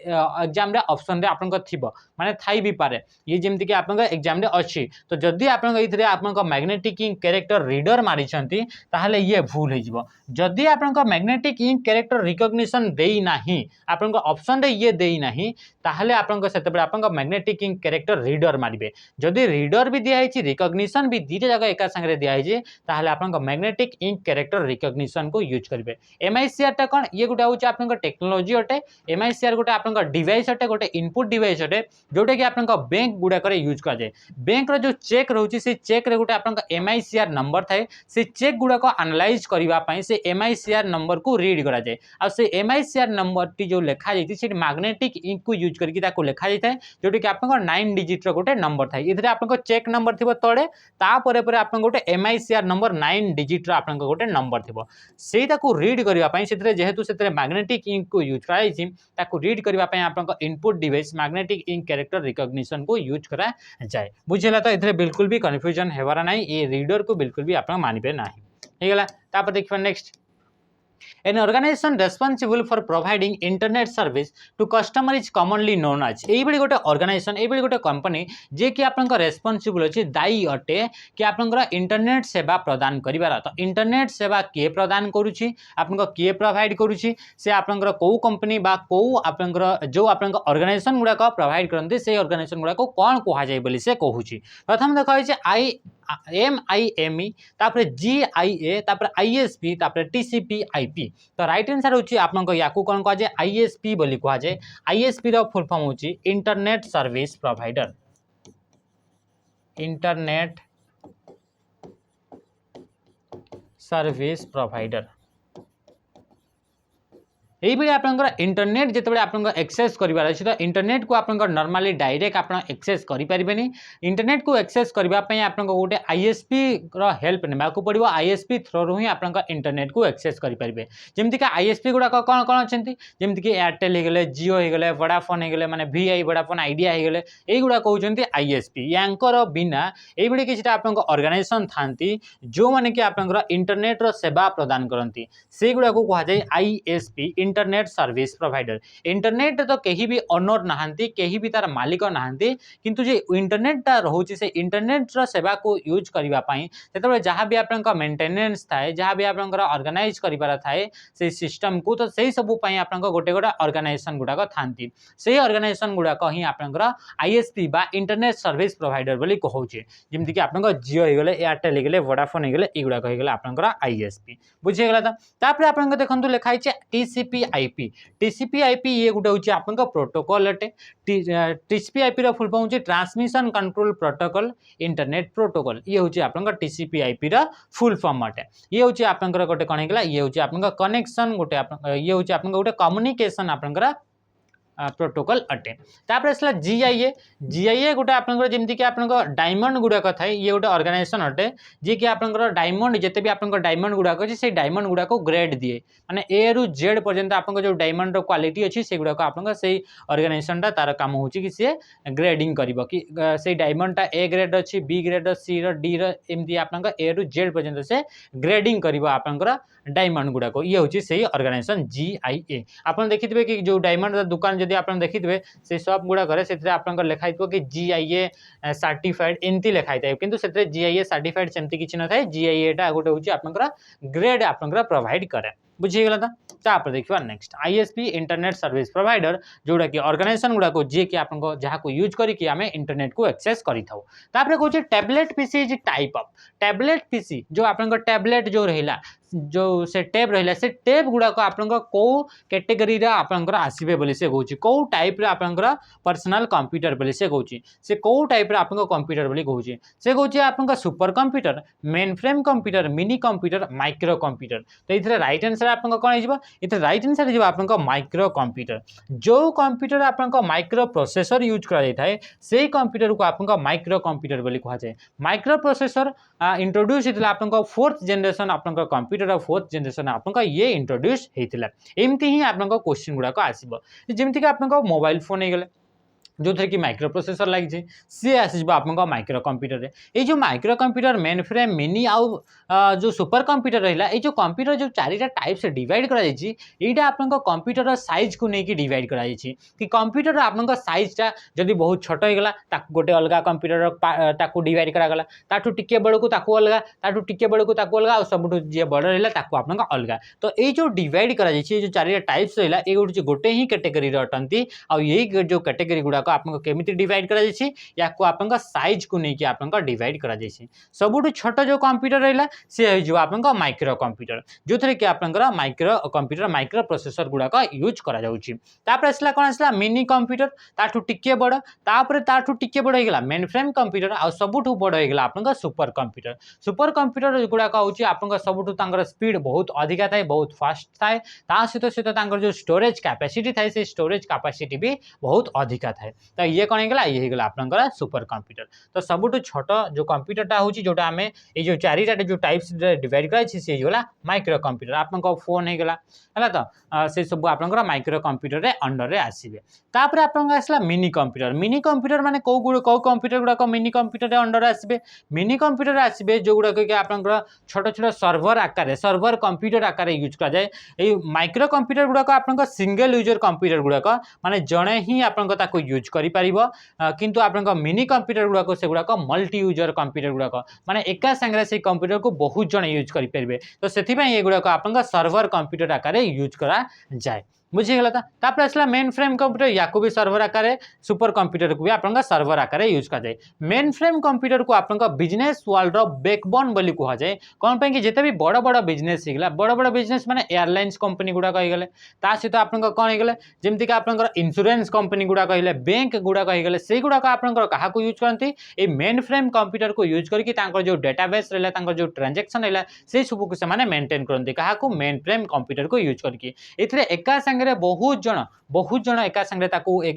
एग्जाम रे ऑप्शन रे आपनकर थिबो माने थाई भी पारे ये जेमति कि आपनकर एग्जाम रे अछि तो जदी आपनकर इथरे आपनकर मैग्नेटिक इंक कैरेक्टर रीडर मारि छंती ताहले ये भूल हे जिवो जदी आपनकर मैग्नेटिक इंक कैरेक्टर रिकॉग्निशन देई नाही आपनकर ऑप्शन रे ये देई नाही ताहले आपनकर सेते बळे आपनकर मैग्नेटिक इंक कैरेक्टर रीडर मारिबे जदी रीडर भी दिया हेछि रिकॉग्निशन भी दीटा जगह एका संग रे दिया हेछि ताहले आपनकर मैग्नेटिक इंक कैरेक्टर रिकॉग्निशन को यूज करिवे एमआईसीआर टा कोन ये गुटा होछि आपनकर टेक्नोलॉजी अटे एमआईसीआर गुटा आपनकर डिवाइस अटे गोटे इनपुट डिवाइस अटे जोटा कि आपनकर बैंक गुडा करे यूज कर जाय बैंक रो जो चेक रहउछि से चेक रे गुटा आपनकर एमआईसीआर नंबर थाए से चेक गुडा को एनालाइज करबा पई से एमआईसीआर नंबर को रीड करा जाय आ से एमआईसीआर नंबर टी जो लिखा जायति से मैग्नेटिक इंक को यूज करके ताको लिखा जाय जोटा कि आपनकर 9 डिजिट रो गोटे नंबर थाए इधरे आपनकर चेक नंबर थिबो तळे ता परे परे आपन गोटे एमआईसीआर नंबर 9 डिजिट रो आपन गोटे नंबर थिबो सेटा को रीड करिवा पई सेतरे जेहेतु सेतरे मैग्नेटिक इंक को यूज कराइछि ताको रीड करिवा पई आपन input device magnetic ink character recognition को यूज करा जाय बुझिला तो इधरे बिल्कुल भी कंफ्यूजन हेवारा नाही ए रीडर को बिल्कुल भी आपन मानिबे नाही हे गेला तापर देखिबा next An organization responsible for providing internet service to customer is commonly known as एई बडी गोटे ऑर्गेनाइजेशन एई बडी गोटे कंपनी जे कि आपनका रेस्पोंसिबल अछि दायी अटे कि आपनका इंटरनेट सेवा प्रदान करिवार तो इंटरनेट सेवा के प्रदान करूछि आपनका के प्रोवाइड करूछि से आपनका को कंपनी बा को आपनका जो आपनका ऑर्गेनाइजेशन गुडा को प्रोवाइड करनते से ऑर्गेनाइजेशन गुडा को कोन कोहा जाय बोली से कहूछि प्रथम देखा छै MIME तापर GIA तापर ISP तापर TCP IP तो राइट आंसर होची आपनको याकू कोन कह जे ISP बोली कह जे ISP रो फुल फॉर्म होची internet service provider internet service provider यही आपंकर इंटरनेट जिते आप एक्सेस करार अच्छे तो इंटरनेट को आप नॉर्मली डायरेक्ट आप एक्सेस करें इंटरनेट को एक्सेस करने आप गोटे आईएसपी हेल्प ना पड़ो आईएसपी थ्रू ही आप इंटरनेट को एक्सेस करेंगे जमीक आईएसपी गुड़ाक कौन कौन अच्छा जमीक एयरटेल हो गले जियो हो गले वोडाफोन हो गले माने VI वोडाफोन आइडिया हो गले युवा कहते आईएसपी यांकर बिना ये किसी आप ऑर्गेनाइजेशन था जो मैंने कि आप इंटरनेट सेवा प्रदान करती से गुड़ा को कहुए ISP internet service provider internet तो कहीं भी ओनर नहांती कहीं भी तार मालिक नहांती किंतु जे इंटरनेटा रोचे से इंटरनेट सेवा को यूज करने से जहाँ भी आप मेंटेनेंस थाए जहाँ भी आप ऑर्गेनाइज कर थाए से सिस्टम को तो सही सब आप गोटे गोटे ऑर्गेनाइजेशन गुड़ाक था से ऑर्गेनाइजेशन गुड़ाक ही आप आईएसपी बा इंटरनेट सर्विस प्रोवाइडर बोली कहूचे जमीक आप जियो हो गले एयरटेल हो गले वोडाफोन हो गले युवा हो गले आप आईएसपी बुझीगला तापर आप देखो लिखाई TCP IP ये गोटे हूँ आप प्रोटोकॉल अटे TCP IP रो फुल फॉर्म हूँ transmission control protocol internet protocol ये हूँ आप TCP IP रो फुल फॉर्म अटे ये हूँ आप गोटे कौन है ये हूँ आप कनेक्शन गोटे ये हूँ आप गोटे कम्युनिकेशन आप प्रोटोकॉल अटे तापर आसला GIA गोटे आपंकर जमीक आप डायमंड गुड़ाक थाए ये गोटे ऑर्गेनाइजेशन अटे जी कि आप डायमंड जिते भी आप डायमंड गुड़ाक अच्छे से डायमंड गुड़ाक ग्रेड दिए माने A रु Z पर्यंत आप जो डायमंड क्वालिटी अच्छी से गुड़ाक आप ऑर्गेनाइजेशन तार काम हो कि सी ग्रेडिंग कर कि से डायमंडटा A ग्रेड अच्छी B ग्रेड C D एमती आप A रु Z पर्यंत से ग्रेडिंग कर आपंकर डायमंड गुड़ाक ये हूँ से ऑर्गेनाइजेशन GIA आप देखिए कि जो डायमंड दुकान जब आप देखिए से सब गुड़ाक से आप लिखाई कि GIA सर्टिफाइड एमती लिखाई था किंतु से GIA सर्टिफाइड सेमती किसी न था GIA गोटे हूँ आप ग्रेड आप प्रोवाइड करे बुझीगला तापर देखा next ISP internet service provider जोड़ा कि ऑर्गेनाइजेशन गुड़ाक जी कि आप जहाँ यूज करके आम इंटरनेट को एक्सेस करें कहूँ tablet PC is type of tablet PC जो आप टैबलेट जो रहा जो से टैब रहा से टैब गुड़ाक आप कौ कैटेगरी आपंकर आसबे बोली से कहूँ कौ टाइप आपंकर पर्सनल कंप्यूटर बोली से कहूँ से कौ टाइप आप कंप्यूटर बोली कहूँ से कहूँ आप super computer main frame computer mini computer micro computer तो ये राइट आंसर आप कौन हो ये राइट आंसर हो आप माइक्रो कंप्यूटर जो कंप्यूटर आप माइक्रो प्रोसेसर यूज कराए से कंप्यूटर को आप माइक्रो कंप्यूटर बोली कहुए माइक्रो प्रोसेसर इंट्रोड्यूस होता आप 4th जनरेशन आप कंप्यूटर 4th जनरेशन आप ये इंट्रोड्यूस होता एमती ही आप क्वेश्चन गुड़ाक आसो जमीक आप मोबाइल फोन हो गले जो थे कि माइक्रो प्रोसेसर लगी सी आसो आप माइक्रो कंप्यूटर ये जो micro computer main frame mini आउ जो सुपर कंप्यूटर रहा ये जो कंप्यूटर जो 4टा टाइप से डिवाइड कराई आप कंप्यूटर साइज को लेकिन डिवाइड कराई कि कंप्यूटर आप साइजटा जदि बहुत छोट होगा गोटे अलग कंप्यूटर डिवाइड करागला ताठू टिके बड़ को अलग ताठू टिके बड़ को अलग और सब जी बड़ रहा आप अलग तो ये जो डिवाइड कराई जो 4टा टाइप्स रहा ये गोटे ही कैटेगरी अटंती और यही जो कैटेगरी गुड़ाक आपको केमिति डिवाइड करा जायछि याको आपन साइज को लेकिन आपन डिवाइड करा जायछि सबुठु छोट जो कंप्यूटर रहला से हो आपन माइक्रो कंप्यूटर जो थे कि आपन माइक्रो कंप्यूटर माइक्रो प्रोसेसर गुड़ाक यूज करा जाउछि तापर आसला कोन आसला मिनी कंप्यूटर ताठु टिके बड़ तापर ताठु टिके बड़ होइगला मेन फ्रेम कंप्यूटर आ सबुठु बड़ होइगला आपन सुपर कंप्यूटर गुड़ाक होछि आपन सबुठु तांगर स्पीड बहुत अधिका थाए बहुत फास्ट थाए ता सहित तांगर जो स्टोरेज कैपेसिटी थाए से स्टोरेज कैपेसिटी भी बहुत अधिका थाए तो ये कौन होगा ये होगा आपनकर सुपर कंप्यूटर तो सबुठु छोट जो कंप्यूटरटा हूँ जोटा आम ये जो 4टा जो टाइप्स डिवाइड कराई से होगा माइक्रो कंप्यूटर आपन फोन होगा है तो से सब आपनकर माइक्रो कंप्यूटर रे अंडर रे आसीबे तापर आपन आसला मिनी कंप्यूटर माने कौ कंप्यूटर गुड़ाक मिनी कंप्यूटर अंडर आसबे मिनी कंप्यूटर आसबे जो गुड़ाक कि आपनकर छोट छोट सर्वर कंप्यूटर आकार यूज करा जाए ये माइक्रो कंप्यूटर गुड़ाक आपन सिंगल यूजर कंप्यूटर गुड़ाक माने जड़े ही आपन यूज कर किंतु आप मिनी कंप्यूटर गुड़ाक से गुड़ाक मल्टी यूजर कंप्यूटर गुड़ाक माने एका संगे से कंप्यूटर को बहुत जन यूज करेंगे तो से ये गुड़ाक आप सर्वर कंप्यूटर आकार यूज करा जाए बुझीगला तापर आसला मेन फ्रेम कंप्यूटर या भी सर्वर आकार सुपर कंप्यूटर को भी आप सर्वर आकार यूज कर मेन फ्रेम कंप्यूटर को आप बिजनेस वर्ल्ड बैकबोन बोली कह जाए कौन पे कि जिते भी बड़ बड़ बिजनेस होगा बड़ बड़ बिजनेस माने एयरलाइंस कंपनी गुड़ाक होगले सहित आप कौन होगले जमीक आप इंश्योरेंस कंपनी गुड़ा कहले बैंक गुड़ाक होगले से गुड़ाक आप यूज करती मेन फ्रेम कंप्यूटर को यूज करके जो डेटाबेस रहा जो ट्रांजेक्शन रहा से सब को से मेंटेन करती क्या मेन फ्रेम कंप्यूटर को यूज करके एका संगे बहुत जन एका संगे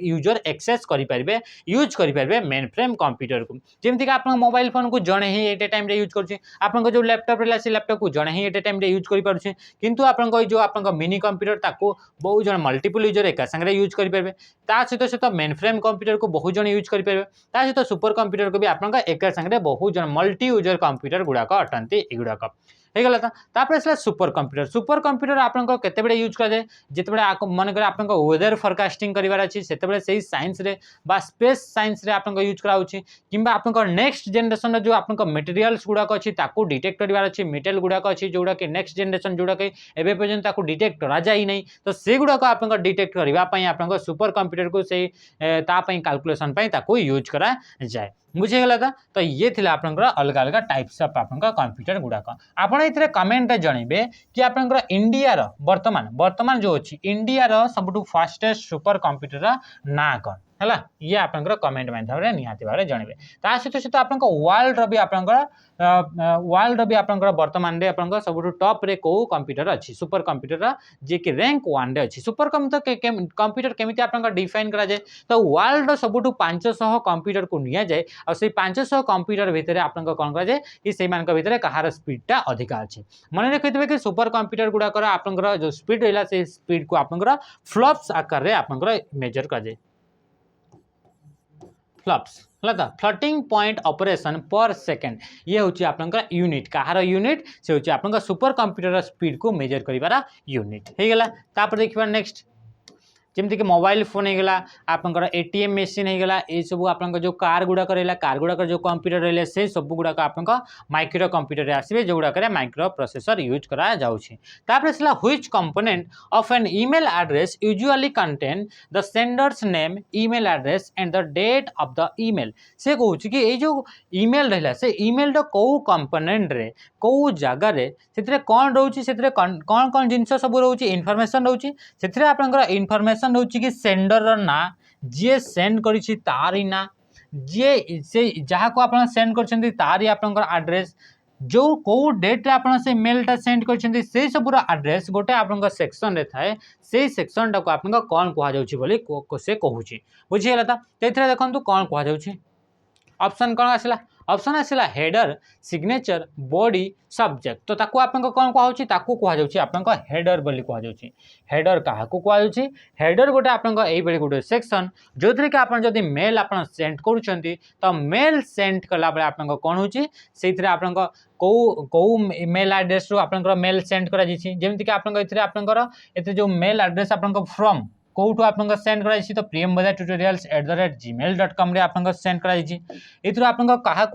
यूजर एक्सेस करें यूज करेंगे मेन फ्रेम कंप्यूटर को जमीक आप मोबाइल फोन को जड़े ही एट ए टाइम यूज कर जो लैपटॉप रहा से लैपटॉप को जड़े ही एट ए टाइम यूज करें किंतु आप जो आप मिनी कंप्यूटर ताको बहुत जन मल्टीपल यूजर एका संगे यूज करेंगे सहित सहित मेन फ्रेम कंप्यूटर को बहुत जन यूज करेंगे सहित सुपर कंप्यूटर को भी आप एका संगे बहुत जन मल्टी यूजर कंप्यूटर गुड़ाक अटंती युड़ाक होगला तापर आसला सुपर कंप्यूटर आपको केते यूज कर जिते मन कर आप वेदर फोरकास्टिंग करार अच्छी से साइंस रे बा स्पेस साइंस रे आप यूज कराऊँच कि आप नेक्स्ट जेनरेशन जो आप मटेरियल्स गुड़ाक अच्छी डिटेक्ट करार अच्छी मेटेल गुड़ाक अच्छी जोड़ा कि नेक्स्ट जेनरेशन जोड़ा कि एवं पर्यंत डिटेक्ट करा जाए नहीं तो से गुड़ाक आप डिटेक्ट करने आप सुपर कंप्यूटर को से कैलकुलेशन यूज करा जाए बुझीगला तो ये थी आप अलग अलग टाइप्स ऑफ आप कंप्यूटर गुड़ाक आप कमेंट जनइबे कि आप इंडिया वर्तमान जो अच्छी इंडिया सबुठ फास्टेस्ट सुपर कंप्यूटर ना कौन है ये आप कमेंट माध्यम निहाती भाव जनइबे सहित सहित आप वर्ल्ड भी आप वर्तमान सब टॉप रे को कंप्यूटर अच्छी सुपर कंप्यूटर जी कि रैंक 1 रे अच्छी सुपर कंप्यूटर केमिति आप डिफाइन करा जाए तो वर्ल्ड सबुठ 500 कंप्यूटर को निया जाए और से 500 कंप्यूटर भितर आप कौन करा जाए कि से भितर कहार स्पीडटा अधिका अच्छी मन रखिथे कि सुपर कंप्यूटर गुड़ाक आप जो स्पीड रहा से स्पीड को आप फ्लॉप्स आकार आप मेजर कर जाए फ्लॉप्स फ्लोटिंग पॉइंट ऑपरेशन पर सेकेंड ये हूँ आप यूनिट कहार यूनिट से हूँ आप सुपर कंप्यूटर स्पीड को मेजर कर यूनिट होगला तापर देखिए नेक्स्ट जमीक मोबाइल फोन होगा आपंकर एटीएम मेसीन होगा ये सब आप जो कार गुड़ाक रहा कार गुड़ाक जो कंप्यूटर रहा से सब गुड़ाक आप माइक्रो कंप्यूटर आसवे जो गुड़ाक माइक्रो प्रोसेसर यूज करा जाऊँगी which component of an email address usually contain the sender's name email address and the date of the email से कहूँ कि ये जो ईमेल रहा से ईमेल कौ कंपोनेंट रे कौ जगार से कौन रोचे से कौन कौन जिनस सब रोचे इनफॉरमेशन रोचे से आप इनफॉरमेशन रोचे कि सेंडर ना जी सेंड करी तारी ना जी से जहाँ को आप सेंड कर तारी आप एड्रेस जो कौ डेट आप से मेलटा सेंड कर सबूर एड्रेस गोटे आप सेक्शन रे थाए से सेक्शन टाक आप कौन कहुँ से कहूँ बुझीगला तो ये देखो कौन कहुँ ऑप्शन कौन आसला ऑप्शन आसला हेडर सिग्नेचर बॉडी सब्जेक्ट तो ताकू आप कौन कहुँ ताकू कहुँ आप हेडर बोली कहुँ हेडर क्या कहुँ हेडर गोटे आप गोटे सेक्शन जो थी कि आप मेल आप सेंड कर तो मेल सेंड कला बेले आप कौन होची से आप कौ मेल एड्रेस रू आप मेल सेंड करमती आप जो मेल एड्रेस आप फ्रॉम कौटू आप सेंड कर तो priyambada@gmail.com आप सेंड कर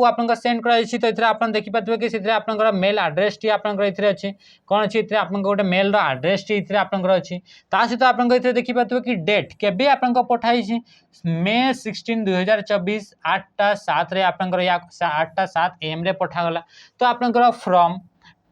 आप सेंड कर आप देखिपारे कि से आप मेल एड्रेस टी आप अच्छी कौन अच्छी आप गोटे मेल एड्रेस टी आप अच्छी सहित आप देखिपारे कि डेट केबे आप पठाई मे 16 2024 8:07 आप 8:07 AM रे पठागला तो आप फ्रॉम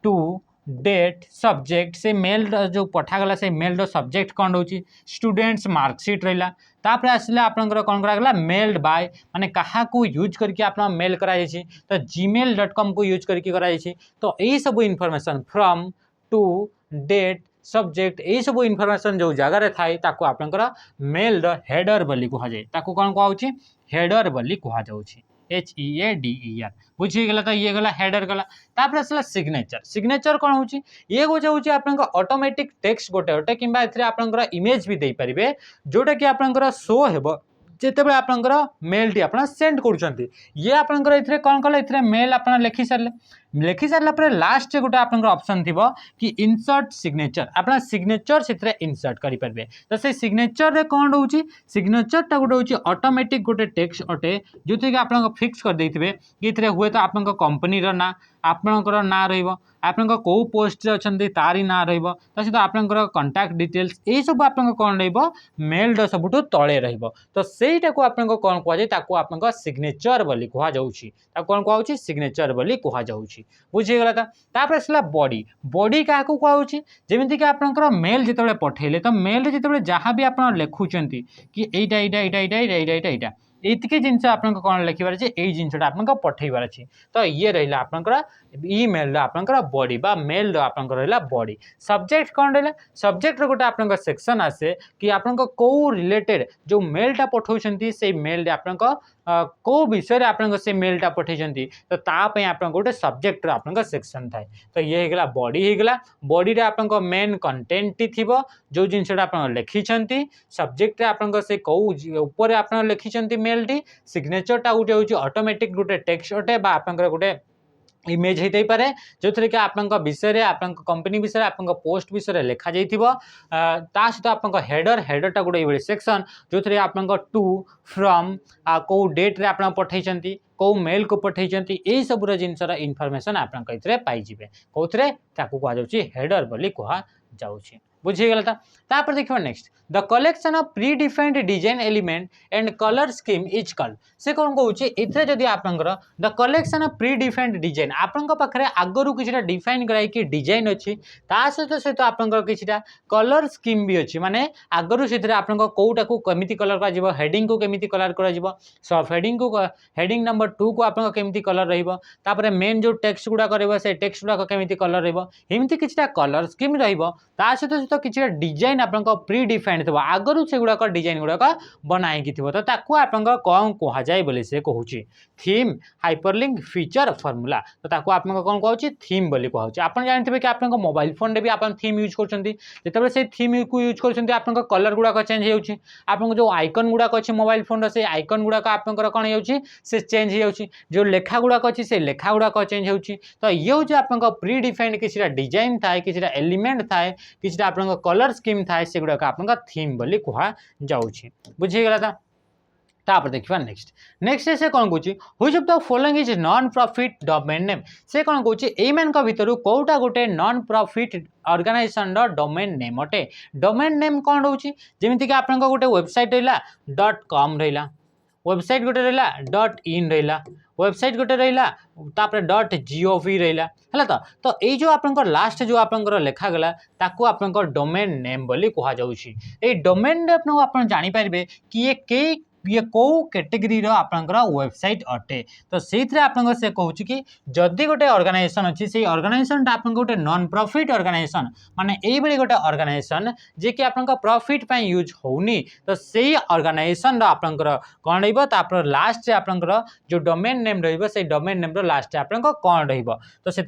टू डेट सब्जेक्ट से मेल जो पठागला से मेल सब्जेक्ट कौन रोचे स्टूडेंट्स मार्कशीट रहा तापर आसला आप कौन करागला मेल्ड बाय माने कहा को यूज करके आप मेल कराई तो gmail.com को यूज करके कराई तो यही सब information from to date subject यही सब इनफॉरमेशन जो जगार थाए ताको आपनकर मेल हेडर बोली कह जाए कौन कहूँ हेडर बोली कह जाऊँगी HEADER बुझीगला तो ये गला हेडर गला तापर आसला सिग्नेचर सिग्नेचर कौन होची ये होची आपन ऑटोमेटिक टेक्स्ट गोटे गोटे किंबा एथरे आपन इमेज भी दे परिबे जोटा कि आपन शो हेबो जेतेबे आपन मेल टी आपन सेंड करूछंती ये आपन एथरे कौन कला एथरे मेल आपन लिखि सारले लिखि सारा पर लास्ट गोटे आप ऑप्शन थी कि इनसर्ट सिग्नेचर आप सिग्नेचर से इनसर्ट करेंगे तो से सिग्नेचर रे कौन रोचे सिग्नेचर टा गोटे हूँ ऑटोमेटिक गोटे टेक्स्ट अटे जो थी आप फिक्स कर देते कि हुए तो आप कंपनी ना आपणकर ना रन कौ पोस्ट अच्छा तारी ना रहीत आपंकर कंटाक्ट डिटेल्स ये सब आप कौन रेल सबुठ तले तो सहीटा को आप कौन कहुए आप सिग्नेचर बोली कहुच्छी कौन कहुच्छी सिग्नेचर बोली कहुच्छी बुझीगला तापर आसला बॉडी बॉडी क्या कहुच्छी जमीक आपंकर मेल जिते पठेले तो मेल जिते जहाँ भी आप लिखुंट कि एटा एटा एटा एटा एटा एटा एटा एतिक जिनस आप कौन लिखबार अच्छे यही जिनसा आप पठेबार अच्छे तो ये रहा आपंकर इमेल आपंकर बॉडी बा मेल आपंकर रहा बॉडी सब्जेक्ट कौन रहा सब्जेक्ट गोटे आप सेक्शन आसे कि आपन कौ रिलेटेड जो मेलटा पठाउछंती से मेल आप कौ विषय आप से मेलटा पठेछंती तो ताप आप गोटे सब्जेक्ट आप सेक्शन थाए तो ये होगा बॉडी होगा बॉडी रे आप मेन कंटेंट टी थी जो जिनसा आप लिखिं सब्जेक्ट आप से कौ ऊपर आप लिखिं मेल टी सिग्नेचरटा गोटे हूँ ऑटोमेटिक गोटे टेक्स्ट अटे आपंकर गोटे इमेज होते पारे जो थी कि आप विषय आप कंपनी विषय आप पोस्ट विषय लिखा ता सहित आप हेडर हेडरटा गोटे ये सेक्शन जो थी आप टू फ्रॉम कौ डेट रे आप पठेइछंती कौ मेल को पठेइछंती यही सब जिनसर इनफॉरमेशन आप पाइबे कौन कहुच्छी हेडर बोली कहुच्छी बुझीगला तापर देखिए next the collection of pre defined design element and colour scheme is called से कौन कौचे इथे जदि आपनकर the collection of pre defined design आपन पाखरे आगरु किछटा डिफाइन कराई कि डिजाइन अछि ता सहित आपनकर किछटा कलर स्कीम भी अछि माने आगरु सेथरे आपन कोउटा को केमिति कलर करा जिवो हेडिंग को केमिति कलर करा जिवो सब हेडिंग को हेडिंग नंबर 2 को आपन केमिति कलर रहइबो तापर मेन जो टेक्स्ट गुडा करबो से टेक्स्ट गुडा को केमिति कलर रहइबो एमिति किछटा कलर स्कीम रहइबो ता सहित किसी डिजाइन आप प्री डिफाइंड थो आगु से गुड़ाक डिजाइन गुड़ाक बनाई थो तो आप कौन कहुए बोले से कहूँ थीम हाइपरलिंक फीचर फॉर्मूला तो आप कौन कहूँ थीम बोली कहूँ आप जानते कि आप मोबाइल फोन में भी आप थीम यूज कर से थीम को यूज कर कलर गुड़ाक चेंज हो जो आइकन गुड़ाक अच्छे मोबाइल फोन से आइकन गुड़ाक आप कौन हो चेंज हो लेखा गुड़ाक अच्छी से लेखा गुड़ाक चेंज हो तो ये हूँ आप प्री डिफाइंड किसी डिजाइन थाए किसी एलिमेंट थाए किसी आप कलर स्कीम थाए से गुड़ाक आप थीम बोली कहुच्छी बुझीगला तापर देखिए नेक्स्ट नेक्स्ट से कौन कौच which of the following is non profit domain name से कौन कौच एमान भितर कौटा गोटे non profit organisation domain name अटे डोमेन नेम कौन रोचे जमीक आप गोटे वेबसाइट रहा .com रहा वेबसाइट गोटे रहा .in रहा वेबसाइट गोटे रहा .gov रहा है तो ये जो आप लास्ट जो आप लिखागला ताकू आप डोमेन नेम बोली कहुच्छी डोमेन नेम आप जानीपारे कि ये कौ कैटेगरी आपंकर वेबसाइट अटे तो से आप से कहूँ कि जदि गोटे ऑर्गेनाइजेशन अच्छी से ऑर्गेनाइजेशन आप गोटे नॉन प्रॉफिट ऑर्गेनाइजेशन माने यही गोटे ऑर्गेनाइजेशन जे कि आप प्रॉफिट यूज होनी तो से ऑर्गेनाइजेशन आपंकर कौन रहा लास्ट आपंकर जो डोमेन नेम रही डोमेन नेम लास्ट आप कौन तो से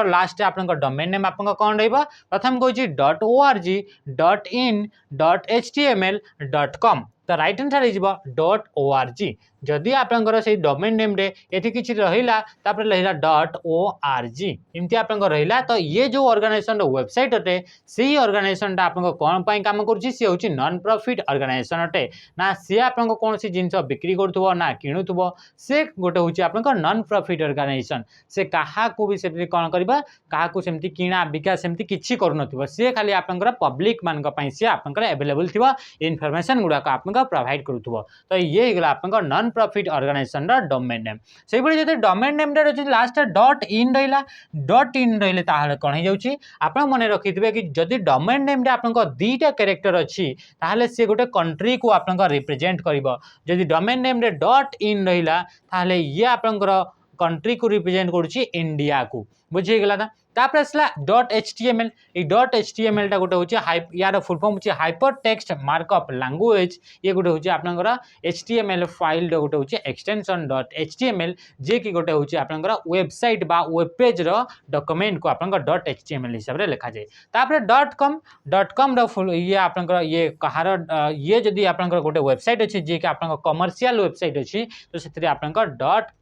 लास्ट आप डोमेन नेम आप कौन प्रथम कहूँ .org .in .html तो राइट आंसर .org जदि आपंकर से डोमेन नेम रे एठी किछि रहिला तापर रहिला .org इमती आप रहिला तो ये जो ऑर्गेनाइजेशन वेबसाइट अटे से ऑर्गेनाइजेशन आपन कोन पई काम करछि से होछि नॉन प्रॉफिट ऑर्गेनाइजेशन अटे ना से आपन कोन सी जिंस बिक्री करथुबो ना किणुथुबो से गोटे होछि आपन नॉन प्रॉफिट ऑर्गेनाइजेशन से काहा को भी सेमती कोन करबा काहा को सेमती किणा बिका सेमती किछि करनथुबो से खाली आपन पब्लिक मान पई से आपन अवेलेबल थिबो इन्फॉर्मेशन गुडा का आपन प्रोवाइड करूथुबो तो ये गला आपन non profit organisation domain name से बड़ी जदि डोमेन नेम रे अछि लास्ट .in रहिले ताहाले कोन हे जाउछि आपन मने रखिथिबे कि जदि डोमेन नेम रे आपन दीटा कैरेक्टर अछि ताहाले से गोटे कंट्री को आपन रिप्रेजेंट करिवो जदि डोमेन नेम रे .in रहिला ताहाले ये आपन कंट्री को रिप्रेजेंट करूछि इंडिया को बुझीगला तापर आसला .html .html टा गोटे होची यार फुल फॉर्म होची हाइपर टेक्स्ट मार्कअप लैंग्वेज ये गोटे होची आपनकर html फाइल गोटे होची एक्सटेंशन .html जे कि गोटे होची आपनकर वेबसाइट बा वेब पेज रो डॉक्यूमेंट को आपनकर .html हिसाब रे लिखा जाय तापर .com रो फुल ये आपनकर ये कहार ये जदी आपनकर गोटे वेबसाइट अछि जे कि आपनकर कमर्शियल वेबसाइट अछि तो सेतरे आपनकर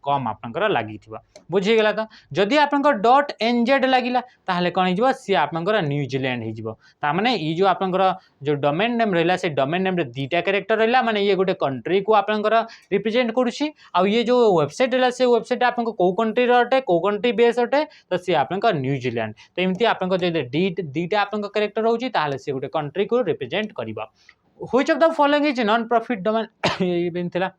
.com आपनकर लागि थिबा बुझी गेला तो जदी आपनकर .nz लगिला ताहले कोन हिजबो सी आपनकर न्यूजीलैंड हिजबो ता माने ई जो आपनकर जो डोमेन नेम रहला से डोमेन नेम रे दीटा कैरेक्टर रहला माने ये गोटे कंट्री को आपनकर रिप्रेजेंट करूची आ ये जो वेबसाइट रहला से वेबसाइट आपनको को कंट्री रटे को कंट्री बेस अटे तो सी आपनकर न्यूजीलैंड तो एमती आपनकर जे दीटा आपनकर कैरेक्टर होची ताहले से गोटे कंट्री को रिप्रेजेंट करिबा which of the following is non profit domain ये बिन थिला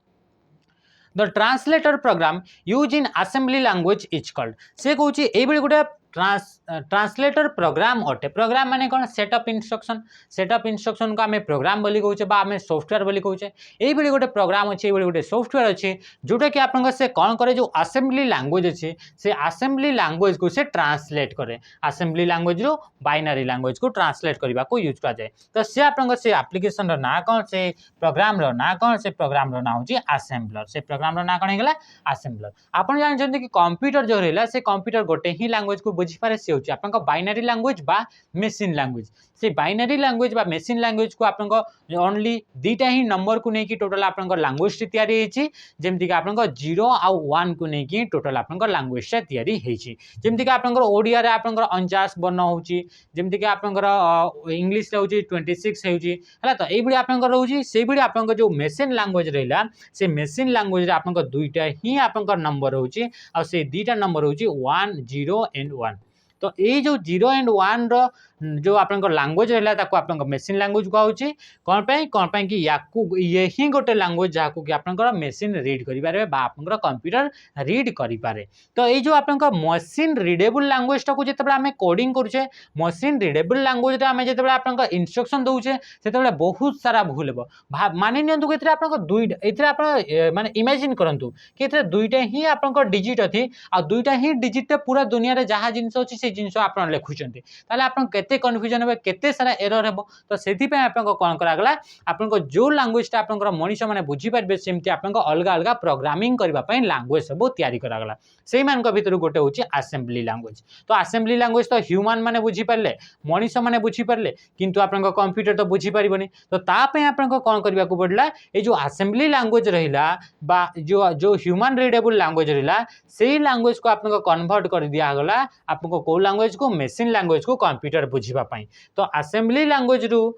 the translator program use in assembly language is called से कहूँ ये गोटे ट्रांसलेटर प्रोग्राम अटे प्रोग्राम माने कौन सेटअप इंस्ट्रक्शन को आम प्रोग्राम बोली कहूचे आम सॉफ्टवेयर बोली कहूचे ये गोटे प्रोग्राम अच्छे ये गोटे सॉफ्टवेयर अच्छे जोटा कि आप से कौन करे जो असेंबली लैंग्वेज अच्छे से असेंबली लैंग्वेज को से ट्रांसलेट करे असेंबली लैंग्वेज रो बाइनरी लैंग्वेज को ट्रांसलेट करने को यूज कराए तो सी आप से एप्लिकेशन ना कौन से प्रोग्राम ना कौन से प्रोग्राम ना हूँ असेंबलर से प्रोग्राम ना कौन होगा असेंबलर आप जानते कि कंप्यूटर जो रहा से कंप्यूटर गोटे ही लैंग्वेज को बुझीपारे से होची आपन बाइनरी लैंग्वेज बा मेसिन लैंग्वेज से बाइनरी लैंग्वेज बा मेसिन लैंग्वेज को आपन ओनली दीटा ही नंबर को लेकिन टोटल आपन लैंग्वेज टी तैयारी होची जेमति कि आपन 0 आ 1 को लेकिन टोटल आपन लैंग्वेज टा तैयारी होची जेमति कि आपन ओडिया रे आपन 49 वर्ण होची जेमति कि आपन इंग्लिश रे होची 26 होची हला तो एई बडी आपन रहउची सेई बडी आपन जो मेसिन लैंग्वेज रहला से मेसिन लैंग्वेज रे आपन दुईटा ही आपन नंबर होची आ से दीटा नंबर होची 1 0 एंड 1 तो ये जो 0 एंड 1 रो जो आपन लैंग्वेज रहा ताको आपन मेसिन लैंग्वेज कहूँ कौन पे कि ये ही गोटे लैंग्वेज जहाँ कि आपन मेसिन रीड करें आप कंप्यूटर रीड करें तो ये जो आपन मशीन रीडेबल लैंग्वेज टाक जो आम कोडिंग करुचे मशीन रीडेबल लैंग्वेज आम जो आप इंस्ट्रक्शन दौचे से बहुत सारा भूल हे मानि नियंतु कि आप दुईटा माने इमेजिन करंतु कि दुईटा ही आप डिजिट अच्छी आ दुईटा ही डिजिट पूरा दुनिया रे जहाँ जिनस अच्छी से जिनस आप लिखुंट आप केते कन्फ्यूजन हे केते सारा एरर हेबो तो सेति पे आपन को कोन करागला आपन को जो लैंग्वेज ता आपन मनीष माने बुझी पारबे सेमति आपन को अलग अलग प्रोग्रामिंग करबा पई लैंग्वेज सब तैयारी करागला सेही मान को भीतर गोटे होची असेंबली लैंग्वेज तो असेंबली लैंग्वेज तो ह्यूमन माने बुझी पारले मनीष माने बुझी पारले किंतु आपन को कंप्यूटर तो बुझी पारिबनी तो ता पे आपन को कोन करबा को पड़ला ए जो असेंबली लैंग्वेज रहिला बा जो ह्यूमन रीडेबल लैंग्वेज रहिला सेही लैंग्वेज को आपन को कन्वर्ट कर दिया गला आपन को लैंग्वेज को मेसिन लैंग्वेज को कंप्यूटर बुझीबा पई तो असेंबली लैंग्वेज रु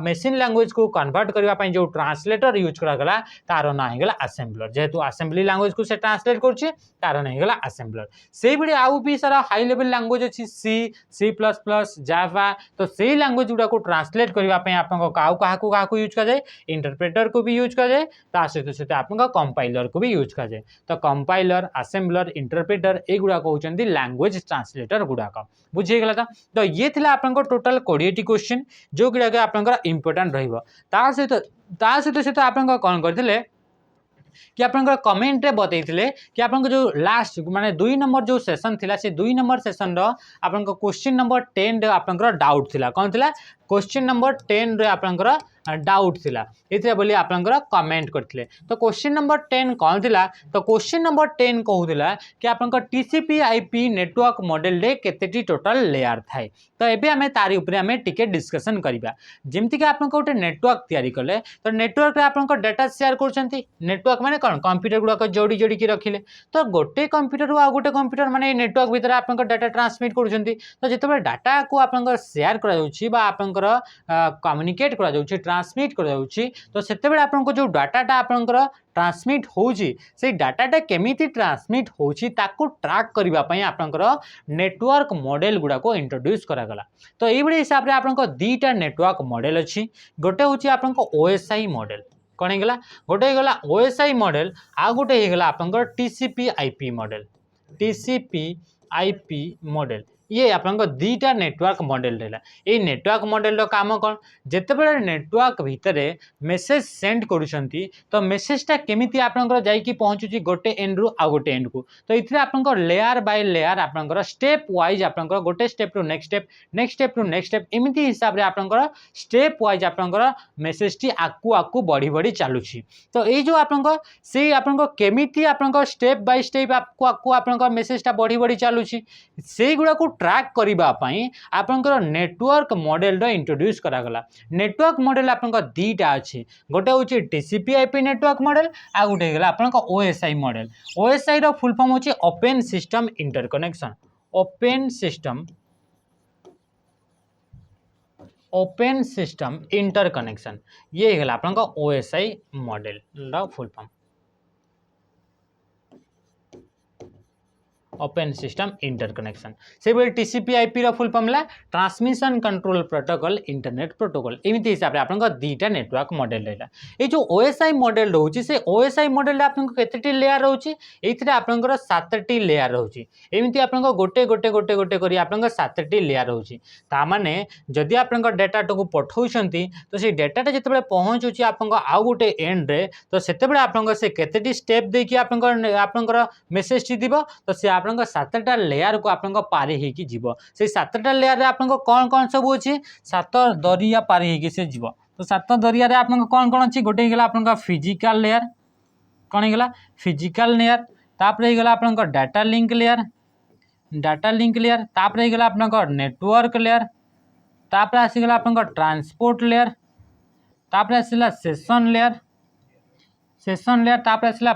मेसिन लैंग्वेज को कन्वर्ट करने जो ट्रांसलेटर यूज करागला तार ना होगा असेंबलर जेहेतु असेंबली लैंग्वेज को से ट्रांसलेट करुचे तार ना होगा असेंबलर से भाई आउ भी सारा हाई लेवल लैंग्वेज अच्छी सी प्लस प्लस जावा तो से लैंग्वेज गुड़ा को ट्रांसलेट करने आप यूज कर इंटरप्रेटर को भी यूज कर सहित आप कंपाइलर को भी यूज कर तो कंपाइलर असेंबलर इंटरप्रेटर युवा कहते लैंग्वेज ट्रांसलेटर गुड़ाक बुझीगला तो ये थी आप टोटाल 20 क्वेश्चन जो गुड़ाक आप इंपोर्टेंट सहित आप कौन करते कि आप कमेंट रे बतईले कि आप जो लास्ट माने 2 नंबर जो सेशन थिला से 2 नंबर सेशन रो आप क्वेश्चन नंबर 10 रे आप डाउट थिला कौन थिला क्वेश्चन नंबर 10 रे आप डाउट थिला इतरे बोली आप कमेंट करथिले तो क्वेश्चन नंबर 10 कौन थिला तो क्वेश्चन नंबर 10 कहूला कि आप टीसीपी आईपी नेटवर्क मॉडल रे केतेटी टोटल लेयर थाए तो एबे हमें तारी ऊपर हमें टिके डिस्कशन करिबा जेमति कि आप गोटे नेटवर्क तैयारी कले तो नेटवर्क रे आप डाटा शेयर करछंती नेटवर्क माने कौन कंप्यूटर गुड़ा जोड़ी जोड़ी की रखिले तो गोटे कंप्यूटर आ गोटे कंप्यूटर माने नेटवर्क भीतर आप डाटा ट्रांसमिट करछंती तो जेतेबे डाटा को आप शेयर करा जाउछि बा आप कम्युनिकेट करा जाउछि ट्रांसमिट करा जाउछि तो सेतेबे आपन जो डाटाटा आपन ट्रांसमिट होउछि से डाटाटा केमिति ट्रांसमिट होउछि ताको ट्रैक करबा पई आपन नेटवर्क मॉडल गुड़ा को इंट्रोड्यूस करा गला तो एई बडी हिसाब रे आपन दीटा नेटवर्क मॉडल अछि गोटे होछि आपन ओएसआई मॉडल कौन होगा गोटे होगा ओएसआई मॉडल आ गोटे होगा आप TCP IP model TCP IP model ये आप दीटा नेटवर्क मॉडल रहा ये नेटवर्क मॉडल रो काम कौन जितेबाला नेटवर्क भितर मेसेज सेंड करुँच तो मेसेजटा केमिति आपनकर जाइकी पहुँचुची गोटे एंड रु आ गोटे एंड को तो ये आपनकर लेयर बाय लेयर आपनकर स्टेप वाइज आपनकर गोटे स्टेप रु नेक्स्ट स्टेप रु नेक्स्ट स्टेप एमती हिसाब से आपनकर स्टेप वाइज आपनकर मेसेज टी आकु बढ़ी बढ़ी चलुची तो ये जो आपनकर से आपनकर केमिति आपनकर स्टेप बाय स्टेप आकु आपनकर मेसेजटा बढ़ी बढ़ी चलुची से गुड़ा को ट्रैक करिबा पई आपनकर नेटवर्क मॉडल रो इंट्रोड्यूस करागला नेटवर्क मॉडल आपनकर दीटा अछि गोटे होची टीसीपी आईपी नेटवर्क मॉडल आ गोटे गला आपनकर ओएसआई मॉडल ओएसआई रो फुल फॉर्म होची open system interconnection open system interconnection ये गला आपन OSI model full form open system interconnection से भाई टीसीपी/आईपी रा फुल फॉर्म ला transmission control protocol internet protocol एमती हिसाब से आपन दीटा नेटवर्क मॉडल रहा ये जो ओएसआई मॉडल रोचे से ओएसआई मॉडल आपन केतेटी लेयर रोचे एथिरे आपन 7टी लेयर रोचे एमती आपन गोटे गोटे गोटे गोटे करी आपन 7टी लेयर रोचे ता माने जदि आपन डाटा को पठाउछंती तो से डाटा जिते पहुँचुची आपन आउ गोटे एंड रे तो सेते आपन से केतेटी स्टेप देकी आपन मेसेज टी दिबो तो से आपन 7टा लेयर को आपन पारी हेकी जीव से 7टा लेयर रे आपन कौन कौन सब अच्छी 7 दरिया पारी हेकी से जीव तो 7 दरिया रे आपन कौन कौन अच्छी गोटे गला आपन फिजिकल लेयर कौन गला फिजिकल लेयर तापर गला आपन डाटा लिंक लेयर तापर गला आपन नेटवर्क लेयर तापर आसीगला आपन ट्रांसपोर्ट लेयर तापर आसीला सेशन लेयर तापर आसीला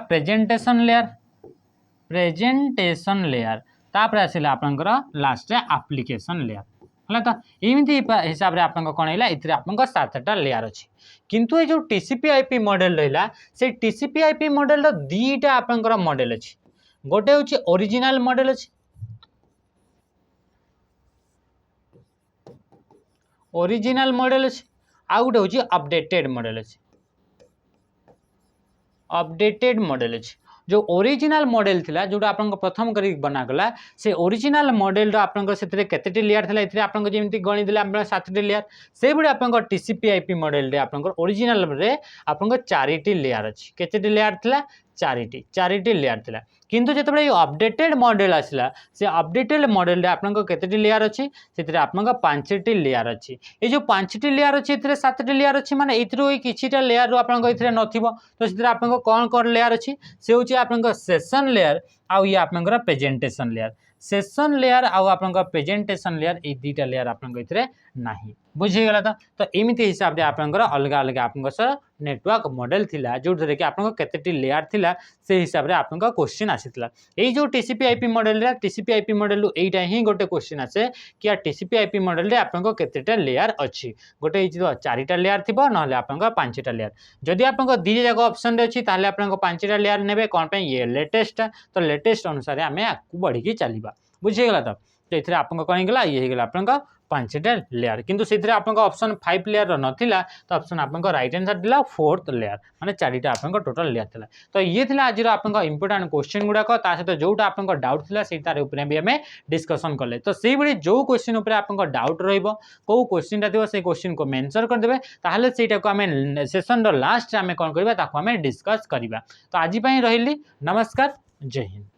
प्रेजेंटेशन लेयर तापर आसीला आपनकर लास्ट एप्लिकेशन लेयर हला तो एमती हिसाब रे आपन कोन हैला इतरे आपन 7टा लेयर अछि किंतु ए जो टीसीपी/आईपी मॉडल रहला से टीसीपी/आईपी मॉडल रो दीटा आपनकर मॉडल अछि गोटे होछि ओरिजिनल मॉडल अछि आ गोटे होछि अपडेटेड मॉडल अछि जो ओरिजिनल मॉडल थिला जोटा आपन प्रथम करी बना गला से ओरिजिनल मॉडल रो आपन सेतरे केतेटी लेयर थिला इतरे आपन जेमति गणी दिले आपन 7टी लेयर से बडे आपन टीसीपी/आईपी मॉडल रे आपन ओरिजिनल रे आपन 4टी लेयर अछि केतेटी लेयर थिला 4टी लेयर थिला किंतु जेतबे अपडेटेड मॉडल आसला से अपडेटेड मॉडल रे आपन केतेटी लेयर अछि सेतरे आपन 5टी लेयर अछि ए जो 5टी लेयर अछि इतरे 7टी लेयर अछि माने इतरो किछिटा लेयर रो आपन इतरे नथिबो तो सेतरे आपन कोन कोन लेयर अछि से होछि आपन सेशन लेयर आ ये आपन प्रेजेंटेशन लेयर सेशन लेयर आ आपन प्रेजेंटेशन लेयर ए दीटा लेयर आपन इतरे नाही बुझी गला तो एमिति हिसाब रे आपन अलग अलग आपन नेटवर्क मॉडल थिला जो कि आपन केतेटी लेयर थिला से हिसाब रे आपन क्वेश्चन आसीतला ए जो टीसीपी/आईपी मॉडल रे टीसीपी/आईपी मॉडल लो एटा ही गोटे क्वेश्चन आसे कि टीसीपी/आईपी मॉडल रे आपन केतेटा लेयर अछि गोटे हि 4टा लेयर थिबो नहले आपन 5टा लेयर जदि आपन दी जाक ऑप्शन रे अछि ताले आपन 5टा लेयर नेबे कोन पे ये लेटेस्ट तो लेटेस्ट अनुसार हमें आकु बढ़ी के चलीबा बुझी गला तो इथरे आपन कोन गला ये गला आपन 5टा लेयर किंतु सेथरे आपन ऑप्शन 5 लेयर नथिला तो ऑप्शन आपन राइट आंसर दिला 4th लेयर माने 4टा आपन टोटल लेयर थिला तो ये थिला आज आपन इंपोर्टेंट क्वेश्चन गुडा को ता सहित जोटा आपन डाउट थिला सेतार ऊपर भी हमें डिस्कशन करले तो सेही बडी जो क्वेश्चन ऊपर आपन डाउट रहइबो को क्वेश्चन ता थिबो से क्वेश्चन को मेंशन कर देबे ताहले सेटा को हमें सेशन रो लास्ट हमें कोन करबा ताको हमें डिस्कस करबा तो आज पई रहिली नमस्कार जय हिंद।